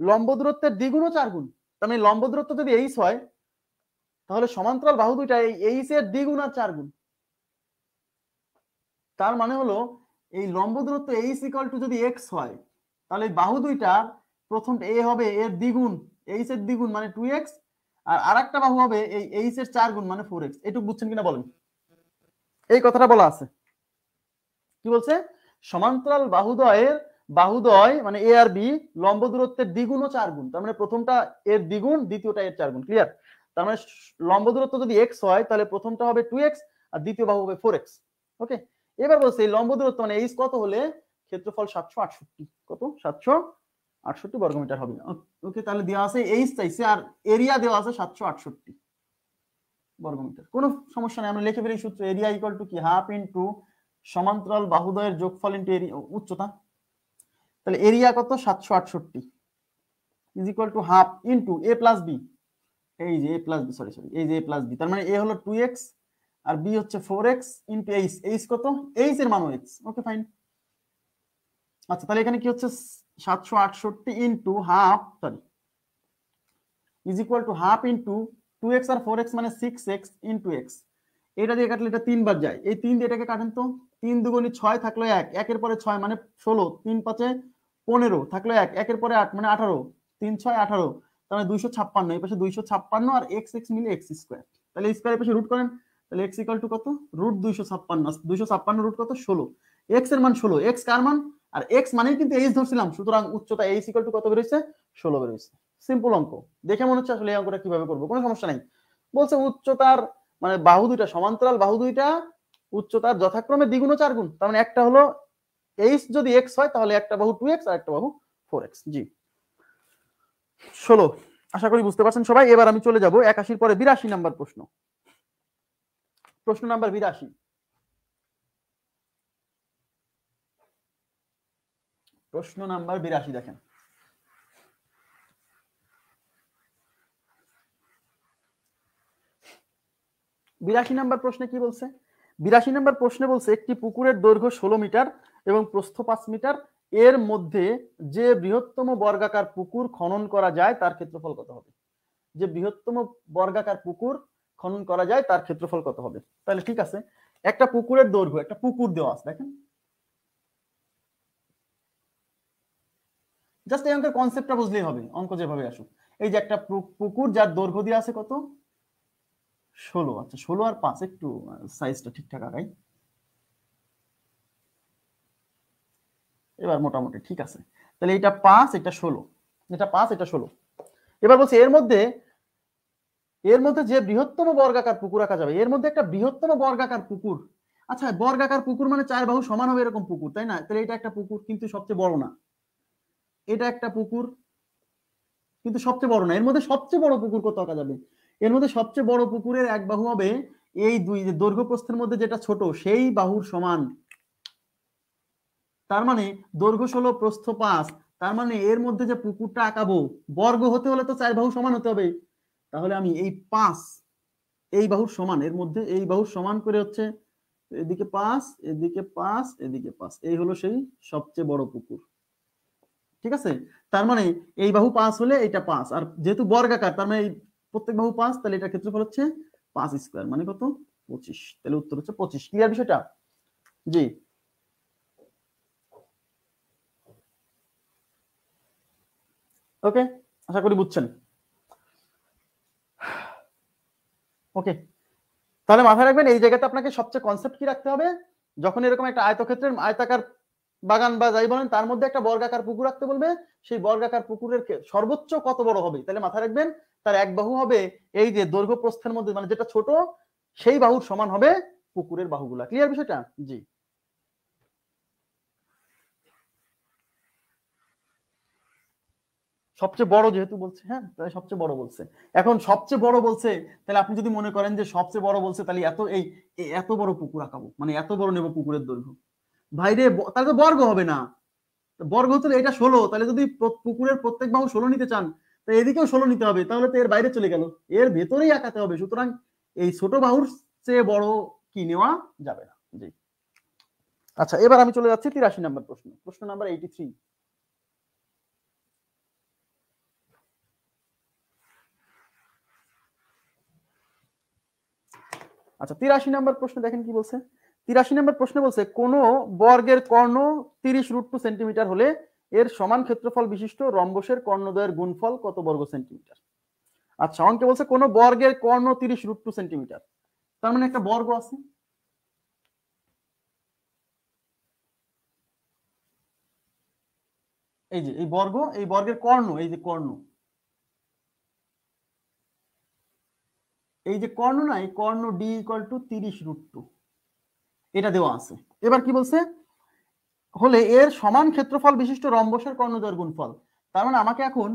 Speaker 1: লম্ব দূরত্বের দ্বিগুণ ও চারগুণ। তার মানে লম্ব দূরত্ব যদি এইচ হয়, তাহলে সমান্তরাল বাহু দুইটা এই এইচ এর দ্বিগুণ আর চারগুণ। তার মানে হলো এই লম্ব দূরত্ব এইচ ইকুয়াল টু যদি এক্স হয়, তাহলে বাহু দুইটার প্রথম এ হবে এর দ্বিগুণ, এইচ এর দ্বিগুণ মানে 2x, আর আরেকটা বাহু হবে এই এইচ এর 4 গুণ মানে 4x। এটুকু বুঝছেন কিনা বলেন? এই কথাটা বলা আছে। কি বলছে? সমান্তরাল বাহুদ্বয় মানে এ আর বি লম্ব দূরত্বের দ্বিগুণ ও 4 গুণ। তার মানে প্রথমটা এর দ্বিগুণ, দ্বিতীয়টা এর 4 গুণ। ক্লিয়ার? তার মানে লম্ব দূরত্ব যদি x হয়, তাহলে প্রথমটা হবে 2x আর দ্বিতীয় বাহু হবে 4x। ওকে, এবার বলছে এই লম্ব দূরত্ব মানে h কত হলে ক্ষেত্রফল 768 কত? 768 বর্গমিটার হবে। ওকে, তাহলে দেওয়া আছে h চাইছে আর এরিয়া দেওয়া আছে 768 বর্গমিটার। কোনো সমস্যা নাই, আমরা লিখে ফেলি সূত্র। এরিয়া ইকুয়াল টু কি? হাফ ইনটু সমান্তরাল বাহুদ্বয়ের যোগফল ইনটু উচ্চতা। তাহলে এরিয়া কত? 768 is equal to half into a plus B. এই যে a প্লাস বি, সরি এই যে a প্লাস বি, তার মানে a হলো 2x আর b হচ্ছে 4x ইনটু h কত? h এর মান x। ওকে, ফাইন। আচ্ছা, তাহলে এখানে কি হচ্ছে? 768 into half, is equal to half into 2x আর 4x মানে 6x ইনটু x। এটা দিয়ে কাটলে এটা 3 বার যায়, এই 3 দিয়ে এটাকে কাটেন তো। 3 দুগুণে 6 থাকলো 1, 1 এর পরে 6 মানে 16, 3 5 15 থাকলো 1, 1 এর পরে 8 মানে 18, 3 6 18, তাহলে 256। এই পাশে 256 আর x x মিলে x স্কয়ার। তাহলে স্কয়ারের পাশে রুট করেন, তাহলে x ইকুয়াল টু কত? রুট 256। 256 রুট কত? 16। x এর মান 16, x কার মান? আর x মানেই কিন্তু h ধরছিলাম, সুতরাং উচ্চতা h ইকুয়াল টু কত বের হইছে? 16 বের হইছে। সিম্পল অঙ্ক। দেখে মনে হচ্ছে আসলে এই অঙ্কটা কিভাবে করব, কোনো সমস্যা নাই। বলছে উচ্চতার মানে বাহু দুইটা, সমান্তরাল বাহু দুইটা উচ্চতার যথাক্রমে দ্বিগুণ ও 4 গুণ। তার মানে একটা হলো h যদি x হয়, তাহলে একটা বাহু 2x আর একটা বাহু 4x। জি, 16। আশা করি বুঝতে পারছেন সবাই। এবার আমি চলে যাব 81 পরে 82 নাম্বার প্রশ্ন। প্রশ্ন নাম্বার 82। প্রশ্ন নাম্বার 82 দেখেন। 82 নাম্বার প্রশ্নে কি বলছে? 82 নাম্বার প্রশ্নে বলছে একটি পুকুরের দৈর্ঘ্য 16 মিটার এবং প্রস্থ 5 মিটার, এর মধ্যে যে বৃহত্তম বর্গাকার পুকুর খনন করা যায় তার ক্ষেত্রফল কত হবে? যে বৃহত্তম বর্গাকার পুকুর খনন করা যায় তার ক্ষেত্রফল কত হবে? তাহলে ঠিক আছে, একটা পুকুরের দৈর্ঘ্য, একটা পুকুর দেওয়া আছে, দেখেন জাস্ট এই অঙ্কের কনসেপ্টটা বুঝলেই হবে, অঙ্ক যেভাবে আসুক। এই যে একটা পুকুর যার দৈর্ঘ্য দেওয়া আছে কত? 16। আচ্ছা, 16 আর 5 একটু সাইজটা ঠিকঠাক আগাই, এবার মোটামুটি ঠিক আছে। তাহলে এটা 5, এটা 16, এটা 5, এটা 16। এবার বলছে এর মধ্যে যে বৃহত্তম বর্গাকার পুকুর আঁকা যাবে, এর মধ্যে একটা বৃহত্তম বর্গাকার পুকুর। আচ্ছা, বর্গাকার পুকুর মানে 4 বাহু সমান হবে এরকম পুকুর, তাই না? তাহলে এটা একটা পুকুর কিন্তু সবচেয়ে বড় না। এটা একটা পুকুর কিন্তু সবচেয়ে বড় না। এর মধ্যে সবচেয়ে বড় পুকুর কত আঁকা যাবে? এর মধ্যে সবচেয়ে বড় পুকুরের এক বাহু হবে এই দুই দৈর্ঘ্য প্রস্থের মধ্যে যেটা ছোট সেই বাহুর সমান। তার মানে দৈর্ঘ্য 16, প্রস্থ 5, তার মানে এর মধ্যে যে পুকুরটা আঁকাবো বর্গ হতে হলে তো 4 বাহু সমান হতে হবে। তাহলে আমি এই 5 এই বাহুর সমান, এর মধ্যে এই বাহুর সমান করে হচ্ছে এদিকে 5, এদিকে 5, এদিকে 5, এই হলো সেই সবচেয়ে বড় পুকুর। ঠিক আছে? তার মানে এই বাহু 5 হলে এটা 5, আর যেহেতু বর্গাকার তার মানে প্রত্যেক বাহু 5, তাহলে এটা ক্ষেত্রফল হচ্ছে 5 স্কয়ার মানে কত? 25। তাহলে উত্তর হচ্ছে 25। ক্লিয়ার বিষয়টা? জি, ওকে, আশা করি বুঝছেন। ওকে, তাহলে মাথায় রাখবেন এই জায়গাতে আপনাকে সবচেয়ে কনসেপ্ট কি রাখতে হবে? যখন এরকম একটা আয়তক্ষেত্রের আয়তাকার বাগান বা যাই বলেন তার মধ্যে একটা বর্গাকার পুকুর রাখতে বলবে, সেই বর্গাকার পুকুরের সর্বোচ্চ কত বড় হবে, তাহলে মাথায় রাখবেন তার এক বাহু হবে এই যে দৈর্ঘ্য প্রস্থের মধ্যে মানে যেটা ছোট সেই বাহুর সমান হবে পুকুরের বাহুগুলা। ক্লিয়ার বিষয়টা? জি। সবচেয়ে বড় যেহেতু বলছে, হ্যাঁ তাহলে সবচেয়ে বড় বলছে। এখন সবচেয়ে বড় বলছে, তাহলে আপনি যদি মনে করেন যে সবচেয়ে বড় বলছে তাহলে এত বড় পুকুর আঁকাবো, মানে এত বড় নেব পুকুরের দৈর্ঘ্য, ভাইরে তাহলে তো বর্গ হবে না। বর্গ হতো এটা 16, তাহলে যদি পুকুরের প্রত্যেক বাহু 16 নিতে চান তো এদিকেও 16 নিতে হবে, তাহলে তো এর বাইরে চলে গেল, এর ভেতরেই আঁকাতে হবে। সুতরাং এই ছোট বাহুর চেয়ে বড় কি নেওয়া যাবে না। জি। আচ্ছা, এবার আমি চলে যাচ্ছি 83 নম্বর প্রশ্ন, প্রশ্ন নাম্বার 83। আচ্ছা 83 নম্বর প্রশ্ন দেখেন কি বলছে। 83 নম্বর প্রশ্ন বলছে কোন বর্গের কর্ণ 30√2 সেন্টিমিটার হলে এর সমান ক্ষেত্রফল বিশিষ্ট রম্বসের কর্ণদ্বয়ের গুণফল কত বর্গ সেন্টিমিটার। আচ্ছা, অঙ্কে বলছে কোন বর্গের কর্ণ 30√2 সেন্টিমিটার, তার মানে একটা বর্গ আছে, এই যে এই বর্গ, এই বর্গের কর্ণ, এই যে কর্ণ, এই যে কর্ণ না, এই কর্ণ ডি ইকুয়াল টু 30√2 এটা দেওয়া আছে। এবার কি বলছে, হলে এর সমান ক্ষেত্রফল বিশিষ্ট রম্বসের কর্ণদ্বয়ের গুণফল। তার মানে আমাকে এখন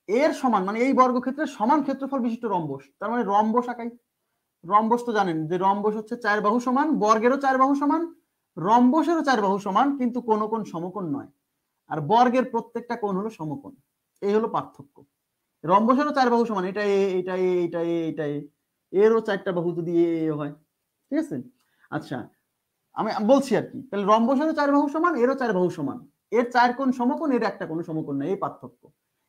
Speaker 1: এর সমান মানে এই বর্গক্ষেত্রের সমান ক্ষেত্রফল বিশিষ্ট রম্বস, তার মানে রম্বস আঁকাই। রম্বস তো জানেন যে রম্বস হচ্ছে 4 বাহু সমান, বর্গেরও 4 বাহু সমান, রম্বসেরও 4 বাহু সমান, কিন্তু কোন কোণ সমকোণ নয়, আর বর্গের প্রত্যেকটা কোণ হলো সমকোণ। এই হলো পার্থক্য। রম্বসেরও 4 বাহু সমান, এটা এটা এটা এটা এরও 4টা বাহু যদি হয়, ঠিক আছে। আচ্ছা, আমি বলছি আর কি, তাহলে রম্বসেরও 4 বাহু সমান, এরও 4 বাহু সমান, এর 4 কোণ সমকোণ, এর একটা কোণ সমকোণ না, এই পার্থক্য।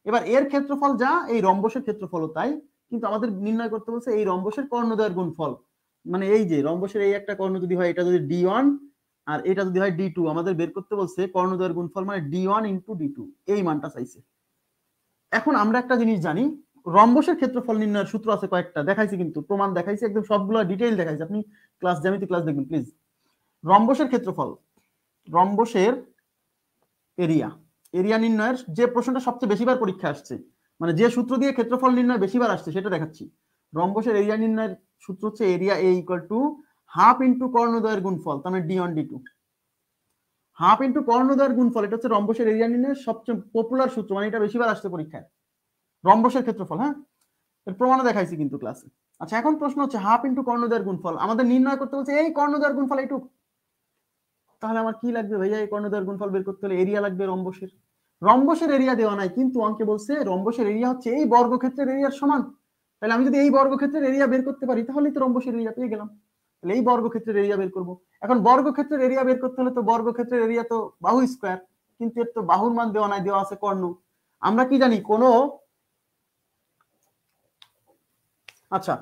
Speaker 1: এবার এর ক্ষেত্রফল যা, এই রম্বসের ক্ষেত্রফলও তাই, কিন্তু আমাদের নির্ণয় করতে বলছে এই রম্বসের কর্ণদ্বয়ের গুণফল। মানে এই যে রম্বসের এই একটা কর্ণ যদি হয়, এটা যদি D1 আর এটা যদি হয় D2, আমাদের বের করতে বলছে কর্ণদ্বয়ের গুণফল মানে D1 × D2, এই মানটা চাইছে। এখন আমরা একটা জিনিস জানি, রম্বসের ক্ষেত্রফল নির্ণয়ের সূত্র আছে কয়েকটা, দেখাইছি কিন্তু প্রমাণ দেখাইছি, একদম সবগুলো ডিটেইল দেখাইছি, আপনি ক্লাস জ্যামিতি ক্লাস দেখবেন প্লিজ। রম্বসের ক্ষেত্রফল, রম্বসের এরিয়া, এরিয়া নির্ণয়ের যে প্রশ্নটা সবচেয়ে বেশিবার পরীক্ষা আসছে, মানে যে সূত্র দিয়ে ক্ষেত্রফল নির্ণয় বেশিবার আসছে সেটা দেখাচ্ছি। রম্বসের এরিয়া নির্ণয়ের সূত্র হচ্ছে এরিয়া A = হাফ ইন্টু কর্ণদ্বয়ের গুণফল, তার মানে D1 D2। হাফ ইন্টু কর্ণদ্বয়ের গুণফল, এটা হচ্ছে রম্বসের এরিয়া নির্ণয়ের সবচেয়ে পপুলার সূত্র, মানে এটা বেশিবার আসছে পরীক্ষায়, রম্বসের ক্ষেত্রফল। হ্যাঁ, এর প্রমাণও দেখাইছি কিন্তু ক্লাসে। আচ্ছা, এখন প্রশ্ন হচ্ছে হাফ ইন্টু কর্ণদ্বয়ের গুণফল, আমাদের নির্ণয় করতে বলছে এই কর্ণদ্বয়ের গুণফল এইটুক, তাহলে আমার কি লাগবে ভাইয়া, এই কর্ণদ্বয়ের গুণফল বের করতে হলে এরিয়া লাগবে রম্বসের। রম্বসের এরিয়া দেওয়া নাই, কিন্তু অঙ্কে বলছে রম্বসের এরিয়া হচ্ছে এই বর্গক্ষেত্রের এরিয়ার সমান, তাহলে আমি যদি এই বর্গক্ষেত্রের এরিয়া বের করতে পারি তাহলেই তো রম্বসের এরিয়া পেয়ে গেলাম। তাহলে এই বর্গক্ষেত্রের এরিয়া বের করব। এখন বর্গক্ষেত্রের এরিয়া বের করতে হলে তো বর্গক্ষেত্রের এরিয়া তো বাহু স্কয়ার, কিন্তু এর তো বাহুর মান দেওয়া নাই, দেওয়া আছে কর্ণ। আমরা কি জানি কোন, আচ্ছা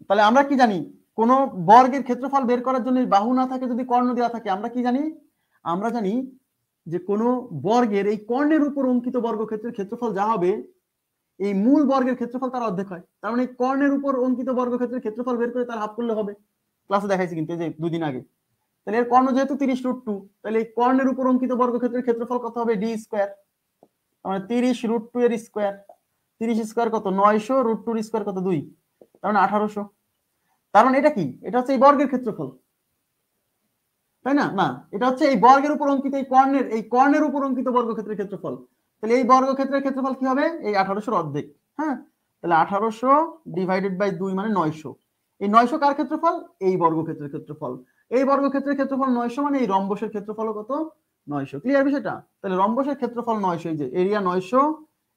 Speaker 1: তাহলে আমরা কি জানি কোন বর্গের ক্ষেত্রফল বের করার জন্য বাহু না থাকে, যদি কর্ণ দেওয়া থাকে, আমরা কি জানি, আমরা জানি যে কোন বর্গের এই কর্ণের উপর অঙ্কিত বর্গক্ষেত্রের ক্ষেত্রফল যা হবে এই মূল বর্গের ক্ষেত্রফল তার অর্ধেক হয়। তার মানে কর্ণের উপর অঙ্কিত বর্গক্ষেত্রের ক্ষেত্রফল বের করে তার হাফ করলে হবে, ক্লাসে দেখাইছি কিন্তু এই যে 2 দিন আগে। তাহলে এর কর্ণ যেহেতু 30√2, তাহলে এই কর্ণের উপর অঙ্কিত বর্গক্ষেত্রের ক্ষেত্রফল কত হবে, D স্কয়ার, মানে 30√2 এর স্কয়ার, 30 স্কয়ার কত 900, √2 এর স্কয়ার কত 2, তার মানে 1800। তার মানে এটা কি, এটা হচ্ছে এই বর্গের ক্ষেত্রফল, তাই না? না, এটা হচ্ছে এই বর্গের উপর অঙ্কিত এই কর্ণের উপর অঙ্কিত বর্গক্ষেত্রের ক্ষেত্রফল। তাহলে এই বর্গক্ষেত্রের ক্ষেত্রফল কি হবে, এই 1800 অর্ধেক। হ্যাঁ, তাহলে 1800 / 2 মানে 900। এই 900 কার ক্ষেত্রফল, এই বর্গক্ষেত্রের ক্ষেত্রফল। এই বর্গক্ষেত্রের ক্ষেত্রফল 900 মানে এই রম্বসের ক্ষেত্রফল কত, 900। ক্লিয়ার বিষয়টা? তাহলে রম্বসের ক্ষেত্রফল 900, এই যে area 900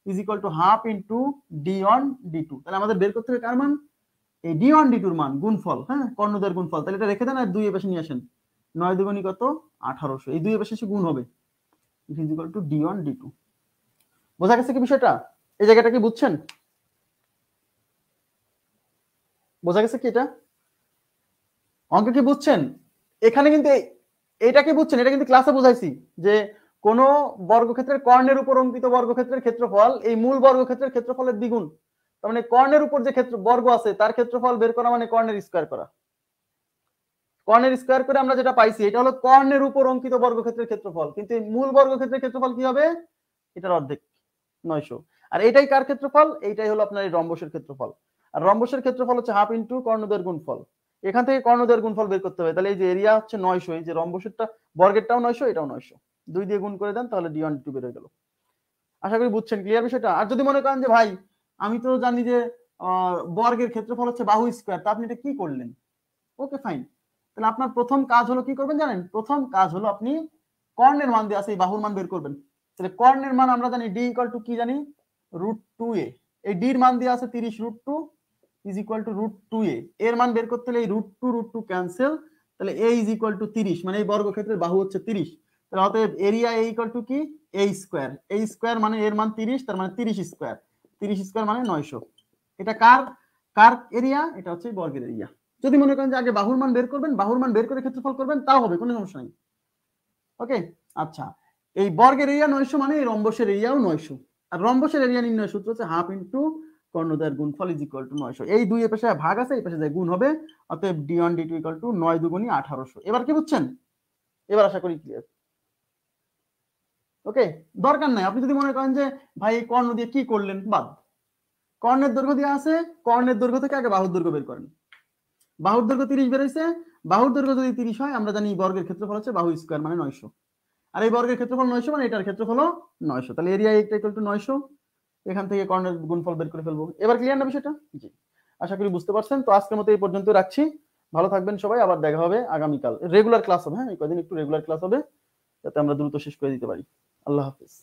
Speaker 1: = half into D1 D2। তাহলে আমাদের বের করতে হবে কার মান, এই D1 D2 এর মান, গুণফল। হ্যাঁ, কর্ণদ্বয়ের গুণফল। তাহলে এটা রেখে দেন আর 2 এর পাশে নিয়ে আসেন, 9 দুগুণী কত 1800, এই 2 এর পাশে গুণ হবে, D1 D2। বোঝা গেছে কি বিষয়টা? এই জায়গাটা কি বুঝছেন? বোঝা গেছে কি এটা অঙ্ক কি বুঝছেন? এখানে কিন্তু এটা কি বুঝছেন, এটা কিন্তু ক্লাসে বোঝাইছি যে কোন বর্গক্ষেত্রের কর্ণের উপর অঙ্কিত বর্গক্ষেত্রের ক্ষেত্রফল এই মূল বর্গক্ষেত্রের ক্ষেত্রফলের দ্বিগুণ। তার মানে কর্ণের উপর যে ক্ষেত্র বর্গ আছে তার ক্ষেত্রফল বের করা মানে কর্ণের স্কয়ার করা। কর্ণের স্কয়ার করে আমরা যেটা পাইছি এটা হলো কর্ণের উপর অঙ্কিত বর্গক্ষেত্রের ক্ষেত্রফল, কিন্তু এই মূল বর্গক্ষেত্রের ক্ষেত্রফল কি হবে? এটার অর্ধেক 900। আর এটাই কার ক্ষেত্রফল? এইটাই হলো আপনার এই রম্বসের ক্ষেত্রফল। আর রম্বসের ক্ষেত্রফল হচ্ছে হাফ ইনটু কর্ণদ্বয়ের গুণফল। এখান থেকে কর্ণদ্বয়ের গুণফল বের করতে হবে। তাহলে এই যে এরিয়া হচ্ছে 900, এই যে রম্বসেরটা বর্গেরটাও 900, এটাও 900, 2 দিয়ে গুণ করে দেন তাহলে d1 d2 বের হয়ে গেল। আশা করি বুঝছেন, ক্লিয়ার বিষয়টা। আর যদি মনে করেন যে ভাই আমি তো জানি যে বর্গের ক্ষেত্রফল হচ্ছে বাহু স্কয়ার, তা আপনি এটা কি করলেন? ওকে ফাইন, তাহলে আপনার প্রথম কাজ হলো কি করবেন জানেন? প্রথম কাজ হলো আপনি কর্ণের মান দিয়ে আছে এই বাহুর মান বের করবেন। তাহলে কর্ণের মান আমরা জানি d ইকুয়াল টু কি জানি? √2a। এই d এর মান দিয়ে আছে 30, √2 ইজ ইকুয়াল টু √2a। এর মান বের করতে হলে এই √2 ক্যান্সেল, তাহলে a ইজ ইকুয়াল টু 30, মানে এই বর্গক্ষেত্রের বাহু হচ্ছে 30। তাহলে অতএব এরিয়া a ইকুয়াল টু কি? a square. a স্কয়ার মানে এর মান 30, তার মানে 30 স্কয়ার। 30 স্কয়ার মানে 900। এটা কার কার এরিয়া? এটা হচ্ছে বর্গের এরিয়া। যদি মনে করেন যে আগে বাহুর মান বের করবেন, বাহুর মান বের করে ক্ষেত্রফল করবেন, তাও হবে, কোনো সমস্যা নেই। ওকে, আচ্ছা, এই বর্গের এরিয়া 900 মানে এই রম্বসের এরিয়াও 900। আর রম্বসের এরিয়া নির্ণয় সূত্র হচ্ছে হাফ ইনটু কর্ণদ্বয়ের গুণফল ইজ ইকুয়াল টু 900। এই দুই এর পাশে ভাগ আছে, এই পাশে যায় গুণ হবে, অতএব d1 d2 ইকুয়াল টু 9 দুগুণী 1800। এবার কি বুঝছেন? এবার আশা করি ক্লিয়ার। ওকে, দরকার নাই আপনি যদি মনে করেন যে ভাই এই কর্ণ দিয়ে কি করলেন, বাদ। কর্ণের দৈর্ঘ্য দিয়ে আছে, কর্ণের দৈর্ঘ্য থেকে আগে বাহুর দৈর্ঘ্য বের করেন। বাহুর দৈর্ঘ্য 30 বের হইছে, বাহুর দৈর্ঘ্য যদি 30 হয় আমরা জানি বর্গের ক্ষেত্রফল হচ্ছে বাহু স্কয়ার মানে 900। আর এই বর্গের ক্ষেত্রফল 900 মানে এটার ক্ষেত্রফল 900, তাহলে এরিয়া ইকুয়াল টু 900। এখান থেকে কর্ণের গুণফল বের করে ফেলবো। এবার ক্লিয়ার না বিষয়টা? জি, আশা করি বুঝতে পারছেন। তো আজকের মতো এই পর্যন্ত রাখছি। ভালো থাকবেন সবাই, আবার দেখা হবে আগামীকাল। রেগুলার ক্লাস হবে, হ্যাঁ এই কদিন একটু রেগুলার ক্লাস হবে যাতে আমরা দ্রুত শেষ করে দিতে পারি। আল্লাহ হাফেজ।